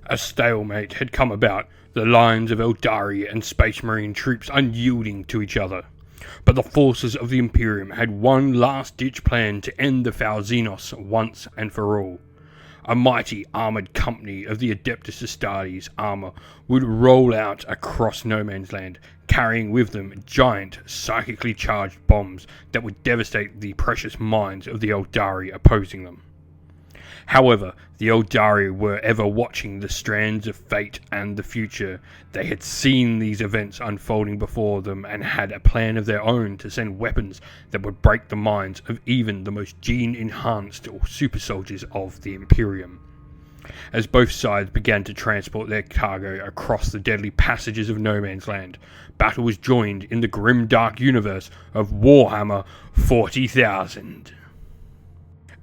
A stalemate had come about, the lines of Eldari and Space Marine troops unyielding to each other. But the forces of the Imperium had one last-ditch plan to end the Falzinos once and for all. A mighty armoured company of the Adeptus Astartes armour would roll out across no man's land, carrying with them giant, psychically charged bombs that would devastate the precious minds of the Eldari opposing them. However, the Eldari were ever watching the strands of fate and the future. They had seen these events unfolding before them and had a plan of their own to send weapons that would break the minds of even the most gene-enhanced or super soldiers of the Imperium. As both sides began to transport their cargo across the deadly passages of no man's land, battle was joined in the grim dark universe of Warhammer 40,000.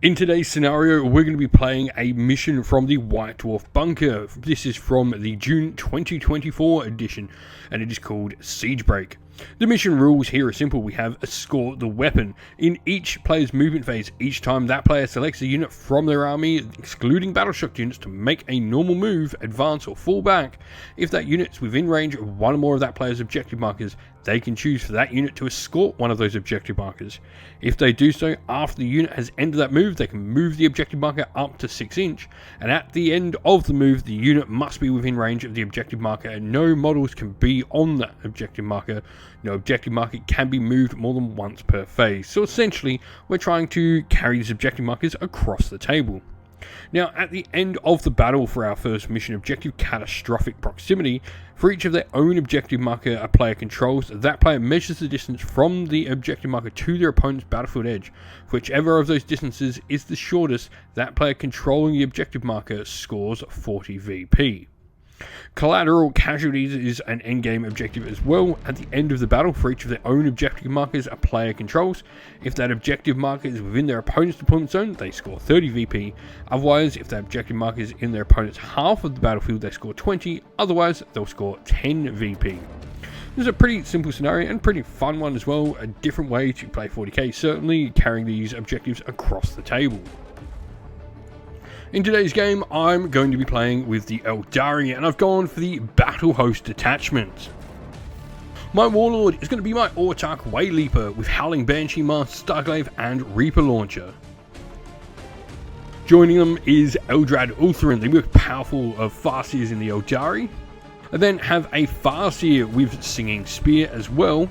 In today's scenario, we're going to be playing a mission from the White Dwarf Bunker. This is from the June 2024 edition, and it is called Siegebreak. The mission rules here are simple. We have escort the weapon. In each player's movement phase, each time that player selects a unit from their army, excluding battleshock units, to make a normal move, advance or fall back, if that unit is within range of one or more of that player's objective markers, they can choose for that unit to escort one of those objective markers. If they do so after the unit has ended that move, they can move the objective marker up to 6 inch, and at the end of the move, the unit must be within range of the objective marker, and no models can be on that objective marker. No objective marker can be moved more than once per phase. So essentially, we're trying to carry these objective markers across the table. Now, at the end of the battle for our first mission objective, Catastrophic Proximity, for each of their own objective marker a player controls, that player measures the distance from the objective marker to their opponent's battlefield edge. For whichever of those distances is the shortest, that player controlling the objective marker scores 40 VP. Collateral Casualties is an endgame objective as well. At the end of the battle, for each of their own objective markers a player controls, if that objective marker is within their opponent's deployment zone, they score 30 VP. Otherwise, if that objective marker is in their opponent's half of the battlefield, they score 20. Otherwise, they'll score 10 VP. This is a pretty simple scenario and pretty fun one as well. A different way to play 40k, certainly carrying these objectives across the table. In today's game, I'm going to be playing with the Eldari, and I've gone for the Battle Host Detachment. My Warlord is going to be my Autarch Wayleaper with Howling Banshee Mast, Starglaive and Reaper Launcher. Joining them is Eldrad Ulthuan, the most powerful of Farseers in the Eldari. I then have a Farseer with Singing Spear as well.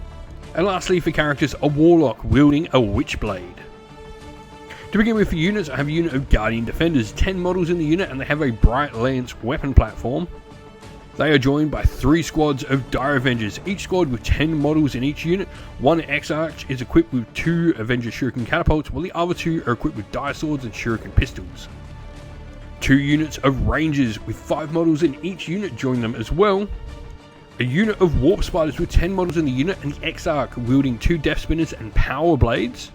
And lastly, for characters, a Warlock wielding a Witchblade. To begin with, for units, I have a unit of Guardian Defenders, 10 models in the unit, and they have a Bright Lance weapon platform. They are joined by 3 squads of Dire Avengers, each squad with 10 models in each unit. One Exarch is equipped with 2 Avenger Shuriken Catapults, while the other 2 are equipped with Dire Swords and Shuriken Pistols. 2 units of Rangers with 5 models in each unit join them as well. A unit of Warp Spiders with 10 models in the unit, and the Exarch wielding 2 Death Spinners and Power Blades.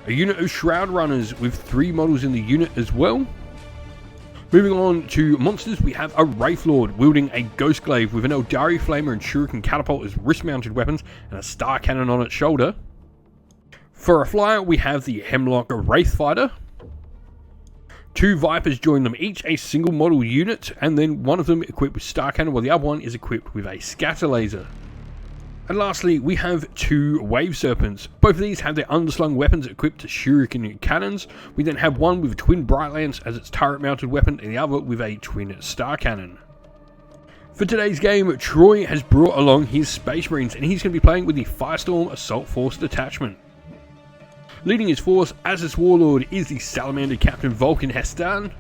A unit of Shroud Runners with 3 models in the unit as well. Moving on to monsters, we have a Wraithlord wielding a Ghostglaive with an Eldari Flamer and Shuriken Catapult as wrist-mounted weapons and a Star Cannon on its shoulder. For a flyer, we have the Hemlock Wraithfighter. 2 Vipers join them, each a single model unit, and then one of them equipped with Star Cannon while the other one is equipped with a Scatter Laser. And lastly, we have 2 Wave Serpents. Both of these have their underslung weapons equipped to Shuriken Cannons. We then have one with a Twin Bright Lance as its turret-mounted weapon, and the other with a Twin Star Cannon. For today's game, Troy has brought along his Space Marines, and he's going to be playing with the Firestorm Assault Force Detachment. Leading his force as his Warlord is the Salamander Captain Vulcan Hestan.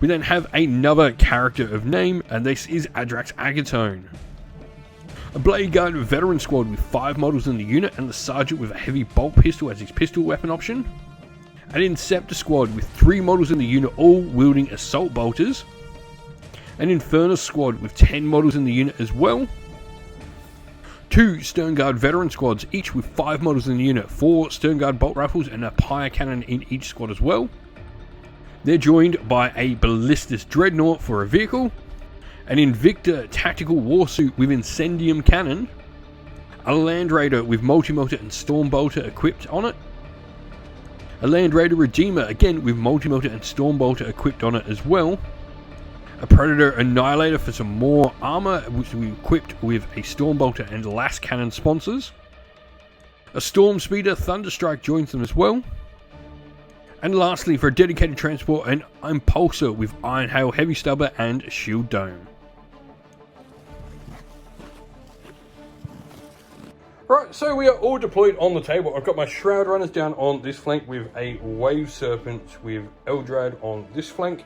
We then have another character of name, and this is Adrax Agatone. A Blade Guard Veteran Squad with 5 models in the unit, and the Sergeant with a heavy bolt pistol as his pistol weapon option. An Inceptor Squad with 3 models in the unit, all wielding Assault Bolters. An Infernus Squad with 10 models in the unit as well. 2 Sternguard Veteran Squads, each with 5 models in the unit, 4 Sternguard Bolt Rifles and a Pyre Cannon in each squad as well. They're joined by a Ballistus Dreadnought for a vehicle. An Invicta Tactical Warsuit with Incendium Cannon, a Land Raider with Multi-Motor and Storm Bolter equipped on it, a Land Raider Redeemer again with Multi-Motor and Storm Bolter equipped on it as well, A Predator Annihilator for some more armor, which we equipped with a Stormbolter and Las Cannon sponsors. A Storm Speeder Thunderstrike joins them as well. And lastly, for a dedicated transport, an Impulsor with Iron Hail Heavy Stubber and Shield Dome. Right, so we are all deployed on the table. I've got my Shroud Runners down on this flank with a Wave Serpent with Eldrad on this flank.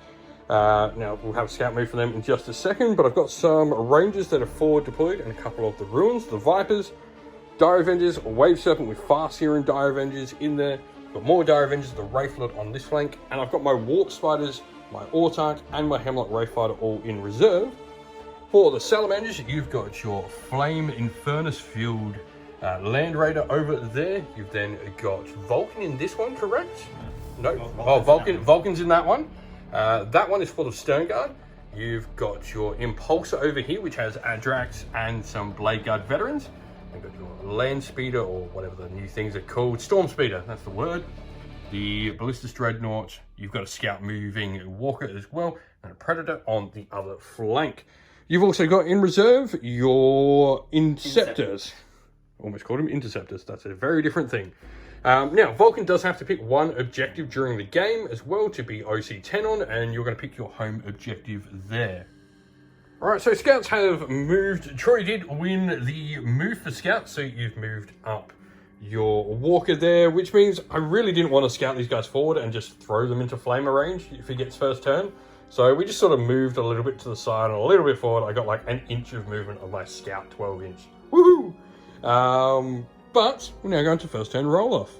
Now, we'll have a scout move for them in just a second, but I've got some Rangers that are forward deployed and a couple of the Ruins, the Vipers, Dire Avengers, Wave Serpent with Farseer and Dire Avengers in there. Got more Dire Avengers, the Wraithlord on this flank, and I've got my Warp Spiders, my Autarch, and my Hemlock Wraithfighter all in reserve. For the Salamanders, you've got your Flame Infernus Field Land Raider over there. You've then got Vulcan in this one, correct? No. Vulcan's in that one. That one is full of Stern Guard. You've got your Impulsor over here, which has Adrax and some Blade Guard veterans. You've got your Land Speeder, or whatever the new things are called. Storm Speeder, that's the word. The Ballistus Dreadnought. You've got a Scout moving Walker as well, and a Predator on the other flank. You've also got in reserve your Inceptors. Almost called them Interceptors. That's a very different thing. Now, Vulcan does have to pick one objective during the game as well to be OC10 on, and you're going to pick your home objective there. Alright, so Scouts have moved. Troy did win the move for Scouts, so you've moved up your Walker there, which means I really didn't want to scout these guys forward and just throw them into Flamer range if he gets first turn. So we just sort of moved a little bit to the side and a little bit forward. I got like an inch of movement of my Scout 12 inch. Woohoo! But we're now going to first turn roll off.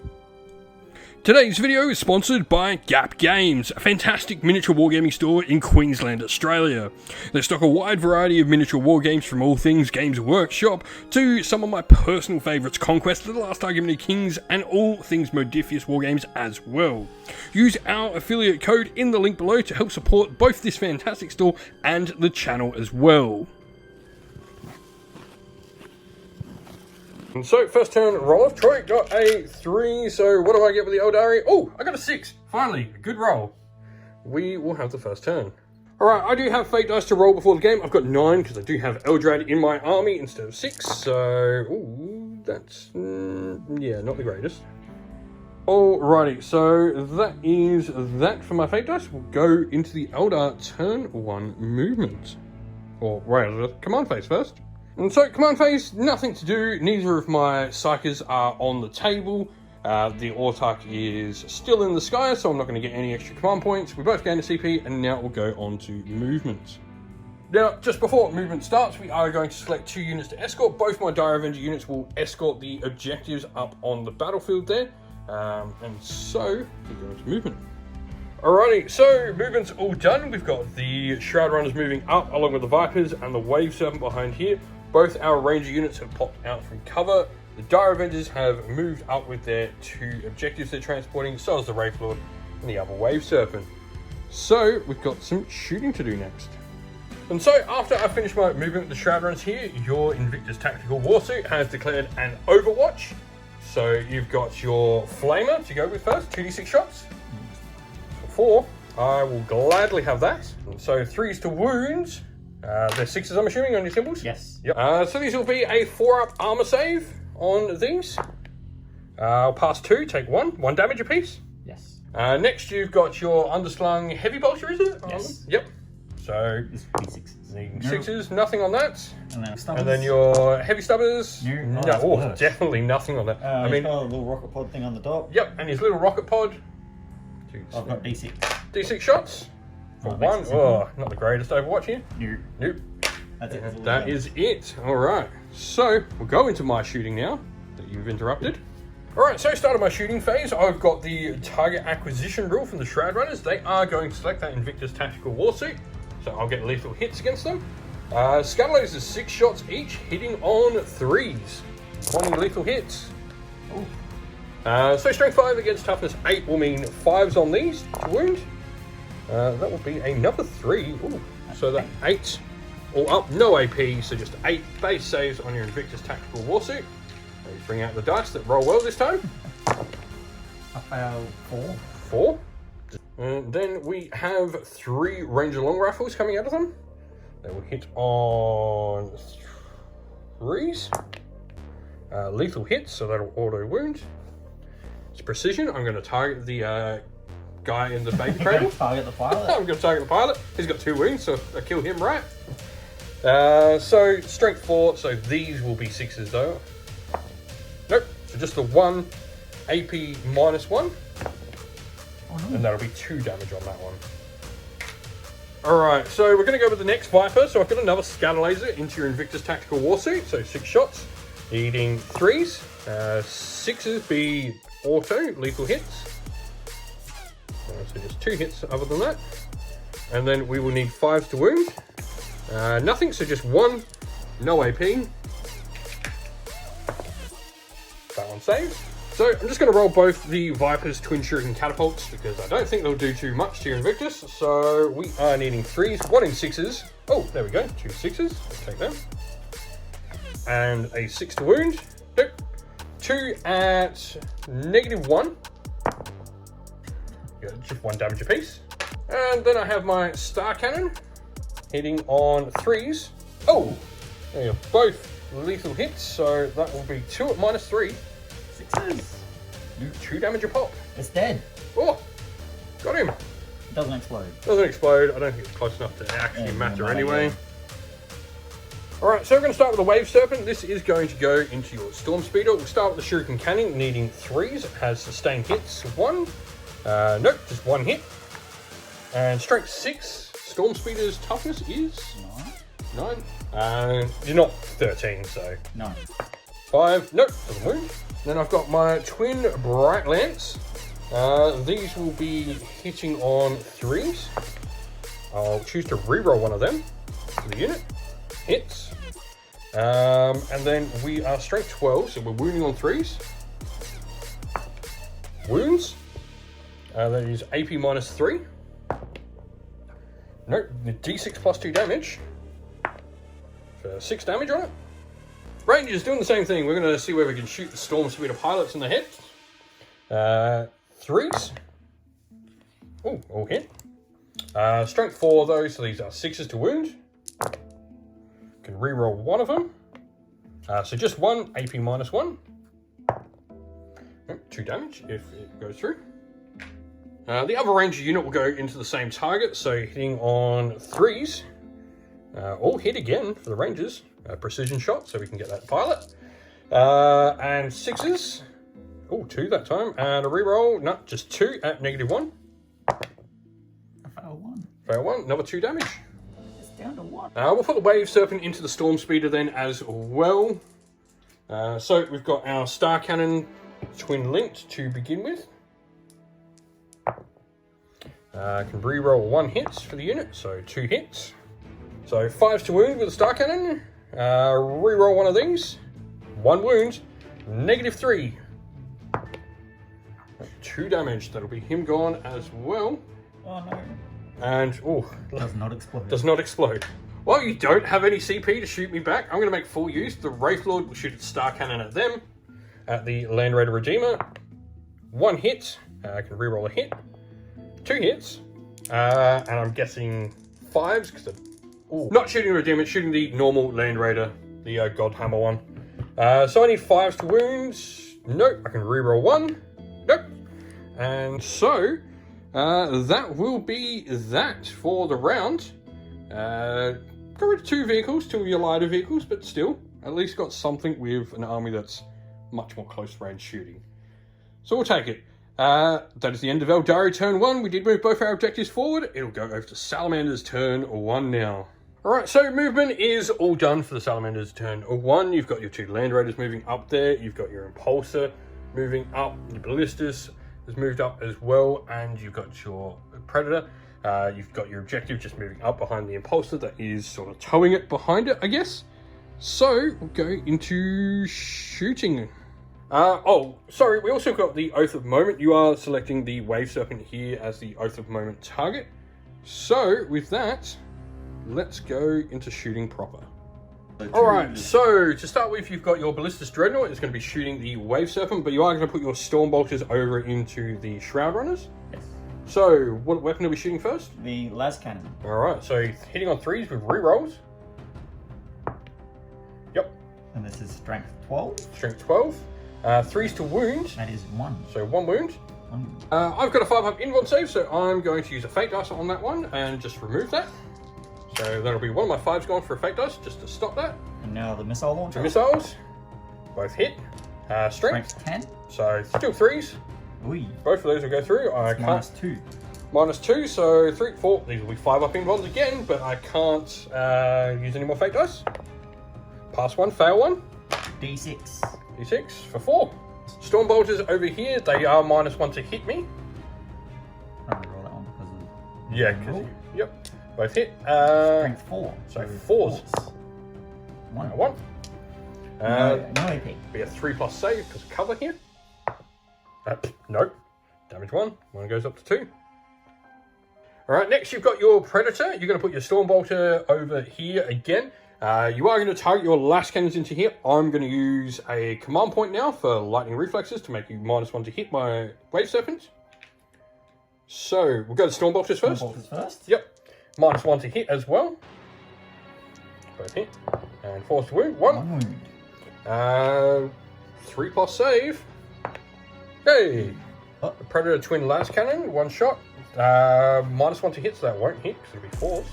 Today's video is sponsored by Gap Games, a fantastic miniature wargaming store in Queensland, Australia. They stock a wide variety of miniature wargames from all things Games Workshop to some of my personal favourites, Conquest, The Last Argument of Kings, and all things Modifius wargames as well. Use our affiliate code in the link below to help support both this fantastic store and the channel as well. And so, first turn roll off. Troy got a 3, so what do I get with the Aeldari? Oh, I got a 6. Finally, a good roll. We will have the first turn. Alright, I do have fate dice to roll before the game. I've got 9 because I do have Eldrad in my army instead of 6, so... Ooh, that's... yeah, not the greatest. Alrighty, so that is that for my fate dice. We'll go into the Eldar turn 1 movement. Or, rather, command phase first. And so, command phase, nothing to do. Neither of my Psykers are on the table. The Autarch is still in the sky, so I'm not going to get any extra command points. We both gain a CP, and now we'll go on to movement. Now, just before movement starts, we are going to select 2 units to escort. Both my Dire Avenger units will escort the objectives up on the battlefield there. And so, we go into movement. Alrighty, so movement's all done. We've got the Shroud Runners moving up along with the Vipers and the Wave Serpent behind here. Both our Ranger units have popped out from cover. The Dire Avengers have moved up with their 2 objectives they're transporting, so has the Wraithlord and the other Wave Serpent. So we've got some shooting to do next. And so after I finish my movement with the Shroud Runners here, your Invictus Tactical Warsuit has declared an Overwatch. So you've got your Flamer to go with first, 2d6 shots. 4, I will gladly have that. So 3s to wounds. They're 6s, I'm assuming, on your symbols? Yes. Yep. So these will be a 4-up armor save on these. I'll pass 2, take 1 damage apiece. Yes. Next, you've got your underslung heavy bolter, is it? Yes. Yep. So, It's D6. 6s, nothing on that. And then your heavy stubbers. No, definitely nothing on that. I mean, got a little rocket pod thing on the top. Yep, and his little rocket pod. I've got D6. D6 shots. For 1. Oh, not the greatest Overwatch here. Nope. That's it. That is it. Alright. So, we'll go into my shooting now that you've interrupted. Alright, so started my shooting phase. I've got the target acquisition rule from the Shroud Runners. They are going to select that Invictus Tactical Warsuit, so I'll get lethal hits against them. Scuttleers is 6 shots each, hitting on 3s. 20 lethal hits. So strength 5 against toughness 8 will mean 5s on these to wound. That will be another 3. Ooh. So that 8 all up, no AP, so just 8 base saves on your Invictus Tactical Warsuit. Let's bring out the dice that roll well this time. I failed 4. 4. And then we have 3 Ranger long rifles coming out of them. They will hit on 3s. Lethal hits, so that'll auto wound. It's precision. I'm going to target the guy in the baby cradle. Target the pilot. I'm going to target the pilot. He's got 2 wounds, so I kill him right. So strength 4. So these will be 6s though. Nope. So just the 1 AP -1. Oh, no. And that'll be 2 damage on that one. Alright, so we're going to go with the next Viper. So I've got another scatter laser into your Invictus Tactical Warsuit. So 6 shots, eating 3s. 6s be auto, lethal hits. So just 2 hits other than that. And then we will need 5s to wound. Nothing, so just 1, no AP. That one saves. So I'm just going to roll both the Viper's Twin Shuriken Catapults because I don't think they'll do too much to your Invictus. So we are needing 3s, 1 in 6s. Oh, there we go, 2 6s. Let's take them. And a 6 to wound. Nope. 2 at -1. Yeah, just 1 damage apiece. And then I have my Star Cannon hitting on 3s. Oh, there you go. Both lethal hits. So that will be 2 at -3. 6s. 2 damage a pop. It's dead. Oh, got him. It doesn't explode. Doesn't explode. I don't think it's close enough to actually matter anyway. Yeah. Alright, so we're going to start with the Wave Serpent. This is going to go into your Storm Speeder. We'll start with the Shuriken Cannon, needing 3s. It has sustained hits, 1. Nope, just 1 hit. And strength 6. Storm Speeder's toughness is 9. You're not 13, so. No. 5. Nope, doesn't wound. Then I've got my Twin Bright Lance. These will be hitting on 3s. I'll choose to reroll one of them for the unit. Hits. And then we are strength 12, so we're wounding on 3s. Wounds. That is AP -3. Nope, the D6 plus 2 damage. For 6 damage on it. Rangers doing the same thing. We're going to see where we can shoot the Storm Speeder pilots in the head. 3s. Oh, all hit. Strength 4 though, so these are 6s to wound. Can reroll one of them. So just 1, AP -1. 2 damage if it goes through. The other Ranger unit will go into the same target, so hitting on 3s. All hit again for the Rangers. Precision shot, so we can get that pilot. And 6s. Oh, 2 that time. And a reroll. No, just 2 at -1. Fail 1. Fail 1. Another 2 damage. It's down to 1. We'll put the Wave Serpent into the Storm Speeder then as well. So we've got our Star Cannon twin linked to begin with. Can reroll 1 hit for the unit, so 2 hits. So 5s to wound with the Star Cannon. Reroll one of these. 1 wound. -3. 2 damage. That'll be him gone as well. Oh no. And Does not explode. does not explode. Well, you don't have any CP to shoot me back. I'm going to make full use. The Wraith Lord will shoot its Star Cannon at them. At the Land Raider Redeemer. 1 hit. I can reroll a hit. 2 hits. And I'm guessing 5s because not shooting Redeemer, shooting the normal Land Raider, the God Hammer one. So I need 5s to wound. Nope. I can reroll 1. Nope. And so that will be that for the round. Got rid of 2 vehicles, 2 of your lighter vehicles, but still, at least got something with an army that's much more close range shooting. So we'll take it. That is the end of Eldari turn 1. We did move both our objectives forward. It'll go over to Salamanders turn 1 now. Alright, so movement is all done for the Salamanders turn 1. You've got your 2 Land Raiders moving up there. You've got your Impulsor moving up. Your Ballistas has moved up as well. And you've got your Predator. You've got your objective just moving up behind the Impulsor that is sort of towing it behind it, I guess. So we'll go into shooting. Sorry, we also got the Oath of Moment. You are selecting the Wave Serpent here as the Oath of Moment target. So with that, let's go into shooting proper. Alright, so to start with, you've got your Ballistas Dreadnought. It's going to be shooting the Wave Serpent, but you are going to put your Storm Bolters over into the Shroud Runners. Yes. So, what weapon are we shooting first? The las cannon. Alright, so hitting on 3s with rerolls. Yep. And this is strength 12. Strength 12. 3s to wound. That is 1. So 1 wound. I've got a 5-up invuln save, so I'm going to use a fate dice on that one and just remove that. So that'll be one of my 5s gone for a fate dice, just to stop that. And now the missile launcher. 2 missiles. Both hit. Strength. 10. So still 3s. Ooh. Both of those will go through. I can't. -2. -2, so 3, 4. These will be 5-up invulns again, but I can't use any more fate dice. Pass 1, fail 1. D6. D6 for 4. Storm bolters over here, they are -1 to hit me. I'm gonna roll that one because of. Yeah, because. Yep. Both hit. Strength 4. So 4s. 1. 1. No AP. Be a 3+ save because of cover here. Nope. Damage 1. 1 goes up to 2. Alright, next you've got your Predator. You're going to put your Storm Bolter over here again. You are going to target your last cannons into here. I'm going to use a command point now for lightning reflexes to make you -1 to hit my Wave Serpent. So, we'll go to Storm Bolters first. Storm bolters first. Yep. -1 to hit as well. Both hit. And 4 to wound. 1. 1 wound. 3+ save. Hey! Oh. The Predator Twin Las Cannon, 1 shot. -1 to hit, so that won't hit because it'll be 4s.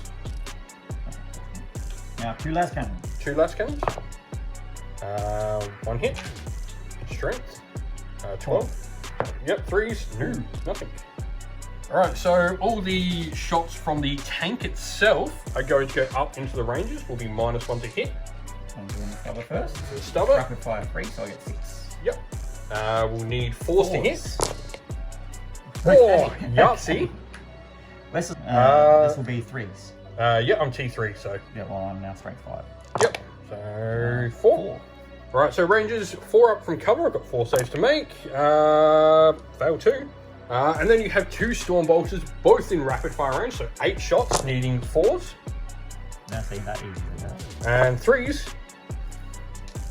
Now 2 las cannons. 2 Las Cannons. 1 hit. Strength. 12. Yep, 3s. No, nothing. Alright, so all the shots from the tank itself are going to go up into the ranges. Will be -1 to hit. I'm doing the stubber first. The stubber. Rapid fire 3, so I get 6. Yep. We'll need 4s to hit. 4! Okay. Yahtzee. This will be 3s. Yeah, I'm T3, so. Yeah, well, I'm now strength 5. Yep. So 4. Right, so ranges 4 up from cover. I've got 4 saves to make. Fail 2. And then you have 2 Storm Bolters, both in rapid fire range, so 8 shots, needing 4s. That's that easy. And 3s.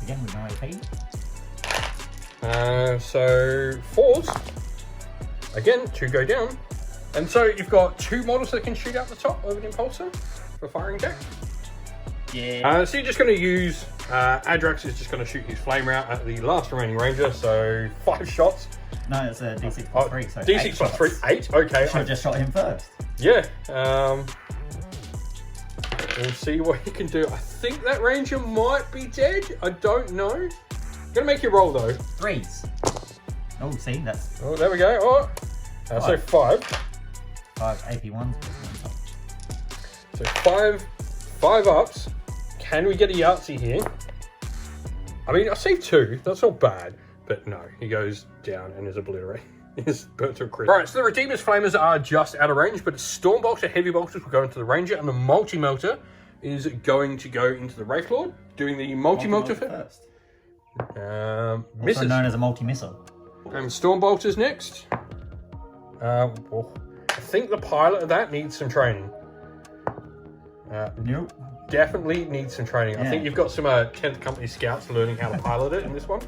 Again with no AP. So 4s. Again, 2 go down. And so you've got 2 models that can shoot out the top of an impulsor for firing attack. Yeah. So you're just going to use Adrax is just going to shoot his flamer out at the last remaining ranger. So 5 shots. No, it's a D6 plus 3. So D6 plus 3, 8. Okay. Should have just shot him first. Yeah. We'll see what he can do. I think that ranger might be dead. I don't know. Gonna make you roll though. 3s. Oh, see, that's. Oh, there we go. Oh. So 5. 5 AP ones. So 5 ups. Can we get a Yahtzee here? I mean, I see 2. That's not bad. But no, he goes down and is obliterated. He's burnt to a crit. Right, so the Redeemer's Flamers are just out of range, but Storm Bolter, Heavy Bolters will go into the Ranger, and the Multi-Melter is going to go into the Wraith Lord, doing the Multi-Melter first. Misses. Also known as a multi-missile. And Storm Bolter's next. Well, I think the pilot of that needs some training. Nope. Definitely needs some training. I think you've got some 10th Company scouts learning how to pilot it in this one.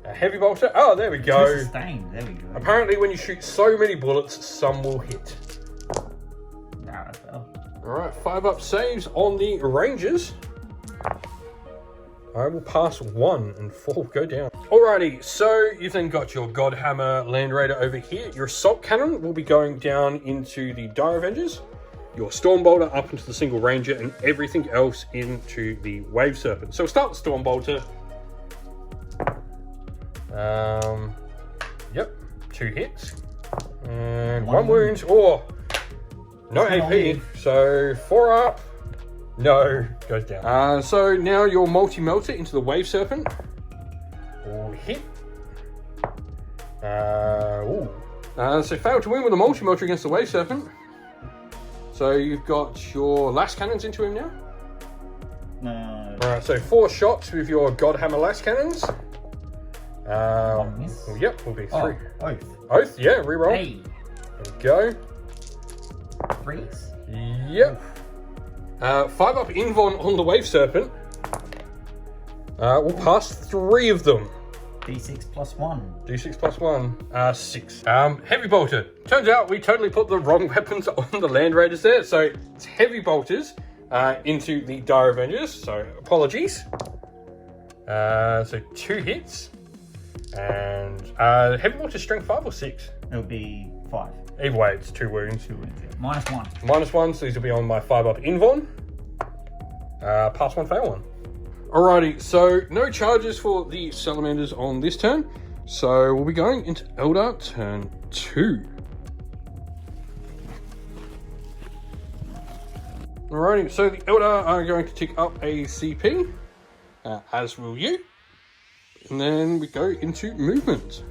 Heavy Bolter. Oh, there we go. Sustained. There we go. Apparently, when you shoot so many bullets, some will hit. Nah, that's better. Alright, 5 up saves on the Rangers. I will pass 1 and 4 go down. Alrighty, so you've then got your Godhammer Land Raider over here. Your Assault Cannon will be going down into the Dire Avengers. Your Storm Bolter up into the single Ranger, and everything else into the Wave Serpent. So we'll start with Storm Bolter. Yep, 2 hits. And 1 wound. Oh, no AP. So 4 up. No, goes down. So now your Multi-Melter into the Wave Serpent. Will hit. So failed to win with a Multi-Melter against the Wave Serpent. So you've got your Las Cannons into him now. No. Alright, so 4 shots with your Godhammer Las Cannons. Miss. Well, yep, will be 3. Oh, Oath. Oath, yeah, reroll. Hey. There we go. 3s. Yep. 5 up invuln on the Wave Serpent. We'll pass 3 of them. D6 plus 1. D6 plus 1, 6. Heavy bolter. Turns out we totally put the wrong weapons on the Land Raiders there. So it's heavy bolters into the Dire Avengers. So apologies. So 2 hits. And heavy bolter strength 5 or 6? It'll be 5. Either way, it's 2 wounds. 2 wounds. Yeah. -1. -1, so these will be on my 5-up Invon. Pass 1, fail 1. Alrighty, so no charges for the Salamanders on this turn. So we'll be going into Eldar turn 2. Alrighty, so the Eldar are going to tick up a CP, as will you. And then we go into movement.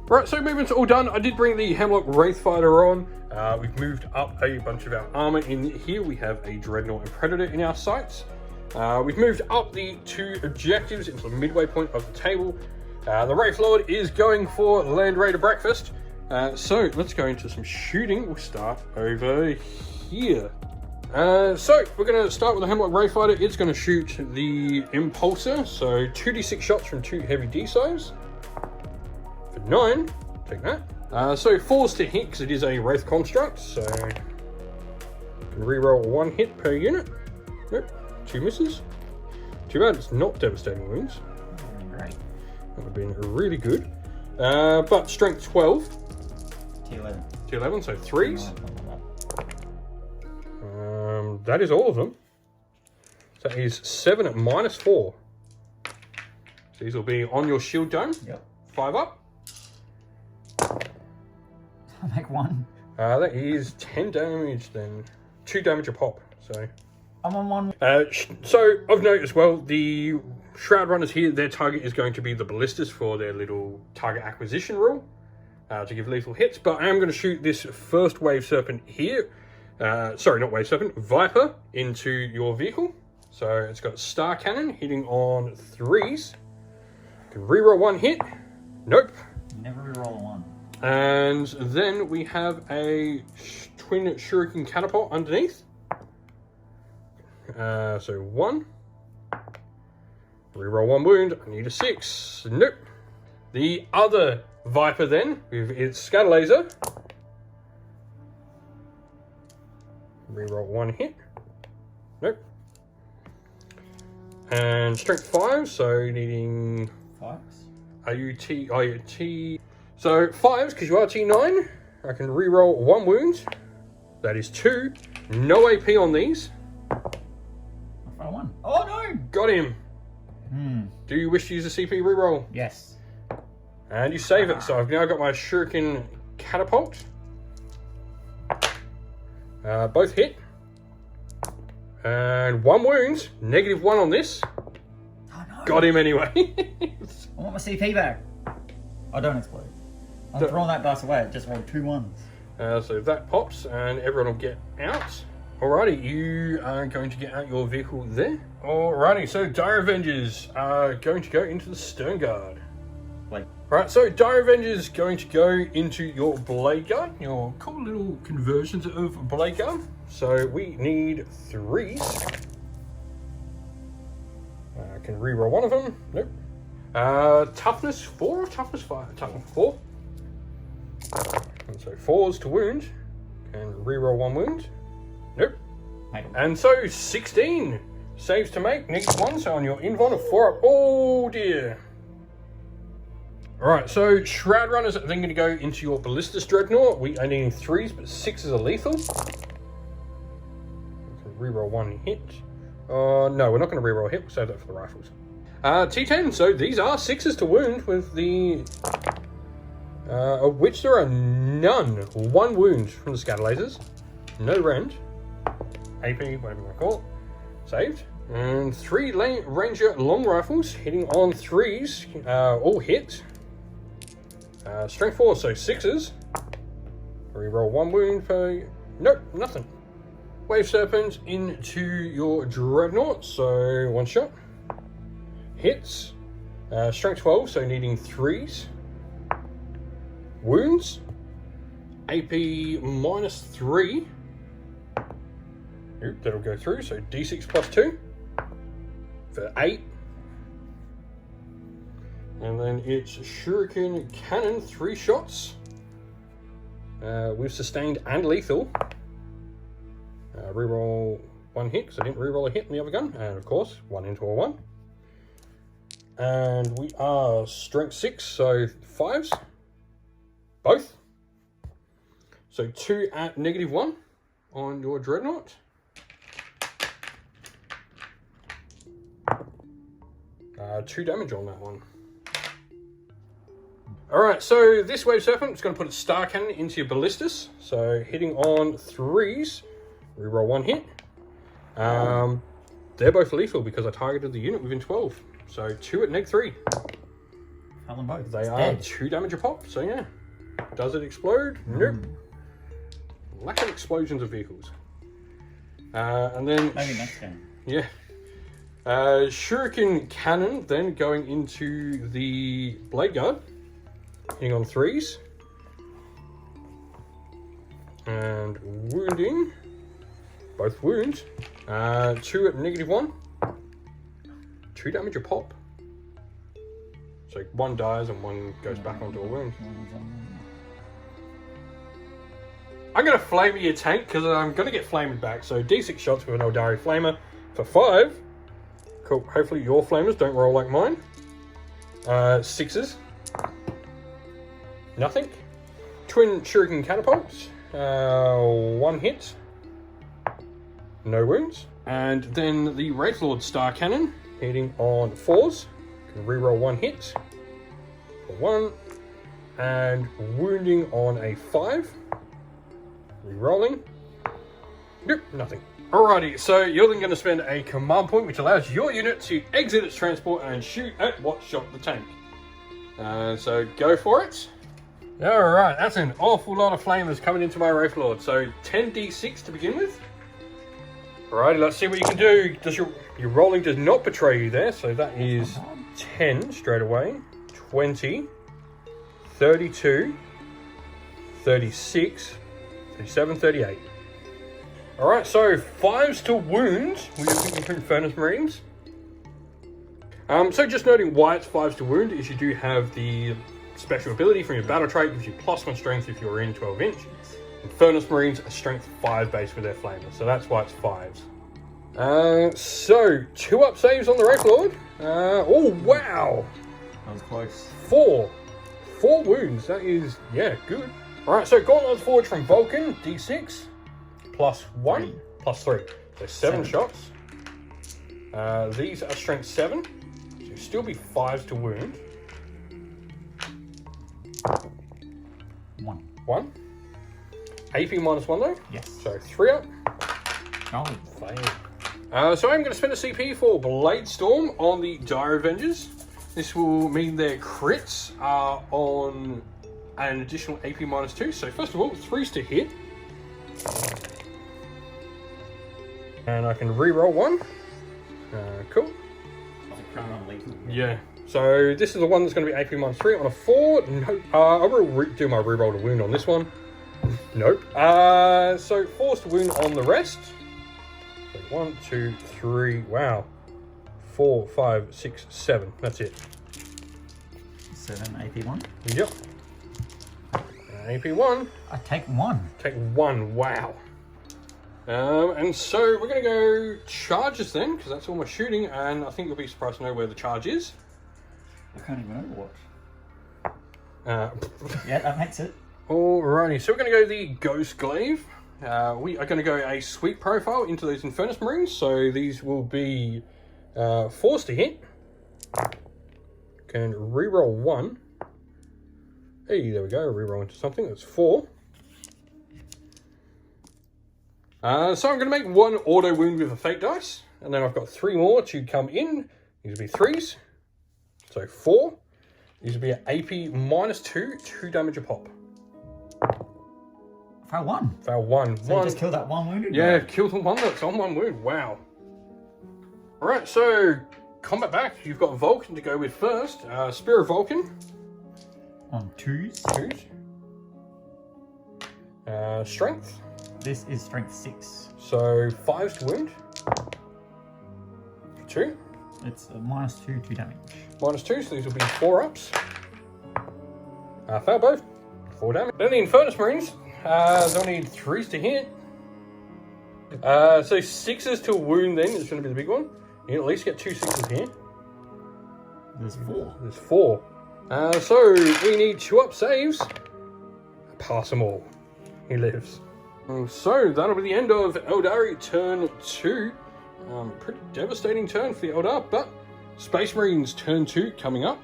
Right, so movement's all done. I did bring the Hemlock Wraithfighter on. We've moved up a bunch of our armor in here. We have a Dreadnought and Predator in our sights. We've moved up the 2 objectives into the midway point of the table. The Wraith Lord is going for Land Raider breakfast. So let's go into some shooting. We'll start over here. So we're going to start with the Hemlock Wraithfighter. It's going to shoot the Impulsor. So 2d6 shots from 2 heavy D-sides. For 9, take that. So 4s to hit because it is a Wraith construct. So you can reroll 1 hit per unit. Nope, 2 misses. Too bad it's not devastating wounds. Great. That would have been really good. But strength 12. T11. T11, so 3s. That is all of them. So that is 7 at -4. So these will be on your shield dome. Yep. 5 up. I'll make 1. That is 10 damage then. 2 damage a pop. So I'm on 1. So of note as well, the Shroud Runners here, their target is going to be the Ballistas for their little target acquisition rule to give lethal hits. But I am going to shoot this first Wave Serpent here. Sorry, not Wave Serpent, Viper into your vehicle. So it's got Star Cannon hitting on 3s. You can reroll 1 hit. Nope. Never reroll a 1. And then we have a Twin Shuriken Catapult underneath. So 1. Reroll 1 wound. I need a 6. Nope. The other Viper then, with its Scatter Laser. Reroll 1 hit. Nope. And strength 5, so needing 5s. IUT. So 5s, because you are T9. I can reroll 1 wound. That is 2. No AP on these. I 1. Oh no! Got him. Do you wish to use a CP reroll? Yes. And you save it. So I've now got my Shuriken Catapult. Both hit. And 1 wound. -1 on this. Oh no! Got him anyway. I want my CP back. I don't explode. I'm throwing that dice away. It just rolled 2 1s. So that pops and everyone will get out. Alrighty, you are going to get out your vehicle there. Alrighty, so Dire Avengers are going to go into the Stern Guard. Wait. Right, so Dire Avengers going to go into your Blade Guard, your cool little conversions of Blade Guard. So we need 3s. I can reroll 1 of them. Nope. Toughness 4 or toughness 5? Toughness 4. And so 4s to wound. And reroll 1 wound. Nope. And so 16 saves to make. Needs 1, so on your Invon of 4 up. Oh dear. Alright, so Shroud Runners are then going to go into your Ballistas Dreadnought. We are needing 3s, but 6s are lethal. Reroll 1 hit. No, we're not going to reroll a hit. We'll save that for the rifles. T10, so these are 6s to wound with the... of which there are none. 1 wound from the Scatter Lasers. No rend. AP, whatever you want to call it. Saved. And 3 Ranger Long Rifles hitting on 3s. All hit. Strength 4, so 6s. Reroll 1 wound per... Nope, nothing. Wave Serpent into your Dreadnought, so 1 shot. Hits. Strength 12, so needing 3s. Wounds. AP -3. Oop, that'll go through, so D6 plus 2 for 8. And then it's Shuriken Cannon, 3 shots. With sustained and lethal. Reroll 1 hit, because I didn't reroll a hit in the other gun. And of course, 1 into a 1. And we are strength 6, so 5s. Both. So 2 at -1 on your Dreadnought. Two damage on that one. Alright, so this Wave Serpent is going to put its Star Cannon into your Ballistas. So hitting on 3s, reroll 1 hit. They're both lethal because I targeted the unit within 12. So 2 at -3. Both. They are 2 damage a pop, so yeah. Does it explode? Nope. Lack of explosions of vehicles. And then... Maybe next game. Yeah. Shuriken Cannon then going into the Blade Guard. Hitting on 3s. And wounding. Both wounds. 2 at -1. 2 damage a pop. So 1 dies and 1 goes back onto a wound. I'm going to flamer your tank because I'm going to get flamed back. So D6 shots with an Eldari Flamer for 5. Cool. Hopefully your flamers don't roll like mine. 6s. Nothing. Twin Shuriken Catapults. 1 hit. No wounds. And then the Wraithlord Star Cannon. Hitting on 4s. Can reroll 1 hit. For 1. And wounding on a 5. Rerolling. Nope, nothing. Alrighty, so you're then going to spend a command point which allows your unit to exit its transport and shoot at what shot the tank. So go for it. Alright, that's an awful lot of flamers coming into my Wraithlord. So 10d6 to begin with. Alrighty, let's see what you can do. Your rolling does not betray you there, so that is 10 straight away. 20, 32, 36, 37, 38. Alright, so 5s to wound. We're using the Infernus Marines. So just noting why it's 5s to wound is you do have the special ability from your battle trait, gives you +1 strength if you're in 12 inch. Infernus Marines are strength 5 base with their flamers, so that's why it's 5s. So 2 up saves on the Wraithlord. Oh wow! That was close. 4 wounds, that is, yeah, good. Alright, so Gauntlet Forge from Vulcan, D6, +1, +3. So 7 shots. These are strength 7, so you'll still be 5s to wound. 1. AP -1 though? Yes. So 3 up. Oh. Fail. So I'm going to spend a CP for Blade Storm on the Dire Avengers. This will mean their crits are on an additional AP -2. So first of all, 3s to hit. And I can re-roll 1. Cool. Yeah. So this is the one that's going to be AP -3 on a 4. No, I will do my re-roll to wound on this one. Nope. So 4s to wound on the rest. So 1, 2, 3. Wow. 4, 5, 6, 7. That's it. 7 AP1. Yep. AP1. I take 1. Take 1. Wow. And so we're going to go charges then, because that's all my shooting, and I think you'll be surprised to know where the charge is. I can't even Overwatch. Yeah, that makes it. Alrighty, so we're going to go the Ghost Glaive. We are going to go a sweep profile into those Infernus Marines, so these will be 4s to hit. Can reroll 1. Hey, there we go, reroll into something, that's 4. So I'm going to make 1 auto wound with a fate dice, and then I've got 3 more to come in. These will be 3s, so 4. These will be an AP -2, 2 damage a pop. Fail 1. Fail 1. So you just kill that 1 wounded? Yeah, kill the 1 that's on 1 wound. Wow. Alright, so combat back. You've got Vulcan to go with first. Spear of Vulcan. On 2s. 2s. Strength. This is strength 6. So 5s to wound. 2. It's a -2, 2 damage. -2, so these will be 4-ups. Fail both, 4 damage. Then the Infernus Marines, they'll need 3s to hit. So 6s to wound then is going to be the big one. You can at least get 2 6s here. There's 4. There's 4. So we need 2-up saves. Pass them all. He lives. So that'll be the end of Eldari turn 2. Pretty devastating turn for the Eldar, but Space Marines turn 2 coming up.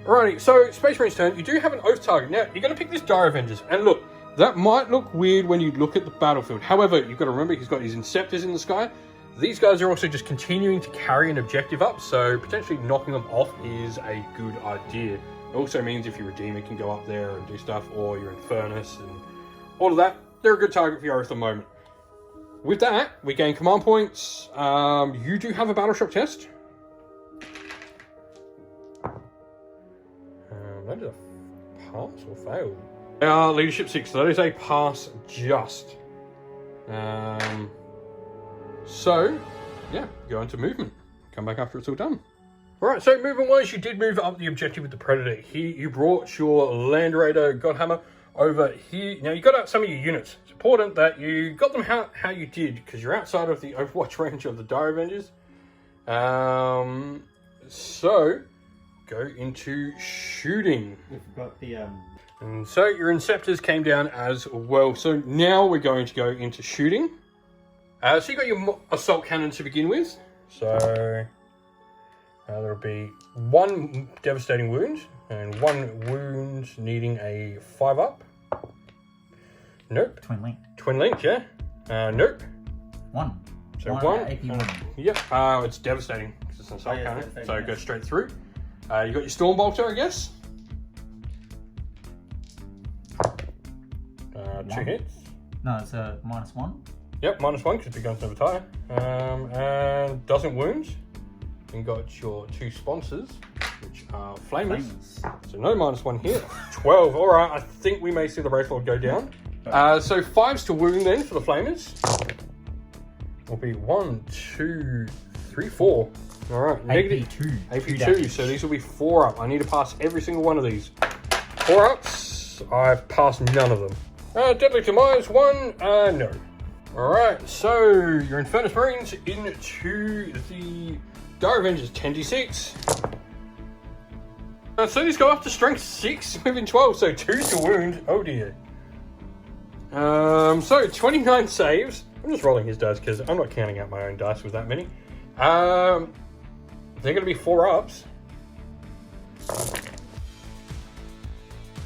Alrighty, so Space Marines turn, you do have an Oath target. Now, you're going to pick this Dire Avengers, and look, that might look weird when you look at the battlefield. However, you've got to remember he's got his Inceptors in the sky. These guys are also just continuing to carry an objective up, so potentially knocking them off is a good idea. It also means if your Redeemer can go up there and do stuff, or your Infernus and all of that, they're a good target for your Oath at the moment. With that, we gain command points. You do have a Battle Shock test. That is a pass or fail. Leadership 6, so that is a pass just. So, yeah, go into movement. Come back after it's all done. Alright, so movement-wise, you did move up the objective with the Predator. Here, you brought your Land Raider Godhammer over here. Now, you got out some of your units. It's important that you got them how you did, because you're outside of the Overwatch range of the Dire Avengers. So, go into shooting. We've got the... And so, your Inceptors came down as well. So, now we're going to go into shooting. So you got your assault cannon to begin with. So there'll be 1 devastating wound and 1 wound needing a 5-up. Nope. Twin link, yeah. Nope. 1. So 1. Yep. It's devastating because it's an assault cannon. So it goes straight through. You got your Stormbolter, I guess. 2 hits. No, it's a -1. Yep, -1 because big guns never tire. And doesn't wound. You got your 2 sponsors, which are Flamers. So no -1 here. 12. Alright, I think we may see the Wraithlord go down. So 5s to wound then for the Flamers. Will be 1, 2, 3, 4. Alright, negative AP2. So these will be 4-up. I need to pass every single one of these. 4-ups. I've passed none of them. Deadly Demise 1. No. Alright, so your Infernus Marines into the Dire Avengers 10d6. So these go up to strength 6, moving 12, so 2s to wound. Oh dear. So 29 saves. I'm just rolling his dice because I'm not counting out my own dice with that many. They're going to be 4-ups.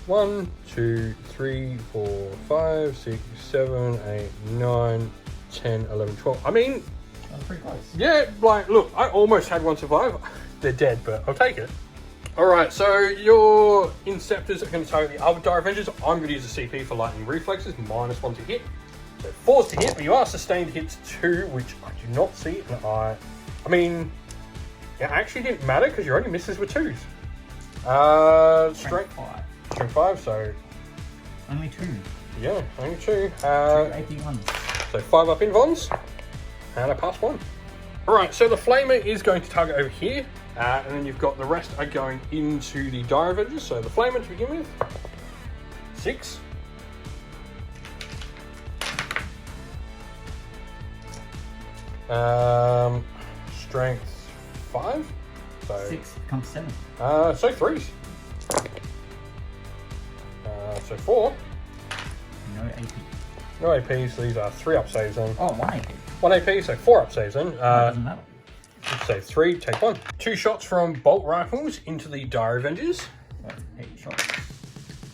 1, 2, 3, 4, 5, 6, 7, 8, 9, 10, 11, 12. I mean, that's pretty close. Yeah, like, look, I almost had 1 survive. They're dead, but I'll take it. Alright, so your Inceptors are going to target the other Dire Avengers. I'm going to use a CP for Lightning Reflexes, -1 to hit. So 4s to hit, but you are sustained hits 2, which I do not see. And I mean, it actually didn't matter because your only misses were 2s. Strength 5. Strength 5, so... Only 2. Yeah, only 2. 81. So 5-up invons, and I pass 1. Alright, so the Flamer is going to target over here, and then you've got the rest are going into the Dire Avengers. So the Flamer to begin with, 6. Strength 5. So 6 becomes 7. So 3s. So 4. No AP. No AP, so these are 3-up saves then. Oh, 1 AP. 1 AP, so 4-up saves then. Doesn't matter. Save 3, take 1. 2 shots from bolt rifles into the Dire Avengers. That's 8 shots.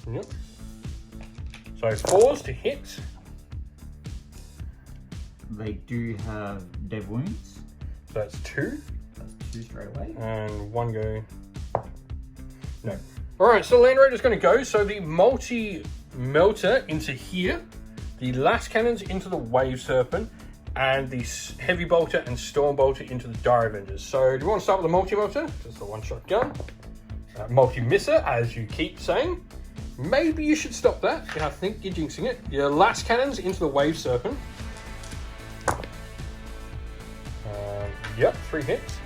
Yep. So 4s to hit. They do have dead wounds. So that's 2. That's 2 straight away. And 1 go. No. Alright, so the Land Raider's going to go. So the multi-melter into here. The last cannons into the Wave Serpent. And the Heavy Bolter and Storm Bolter into the Dire Avengers. So do you want to start with the multi-melter? Just the 1-shot gun. Multi-misser, as you keep saying. Maybe you should stop that. I think you're jinxing it. Your last cannons into the Wave Serpent. Yep, 3 hits.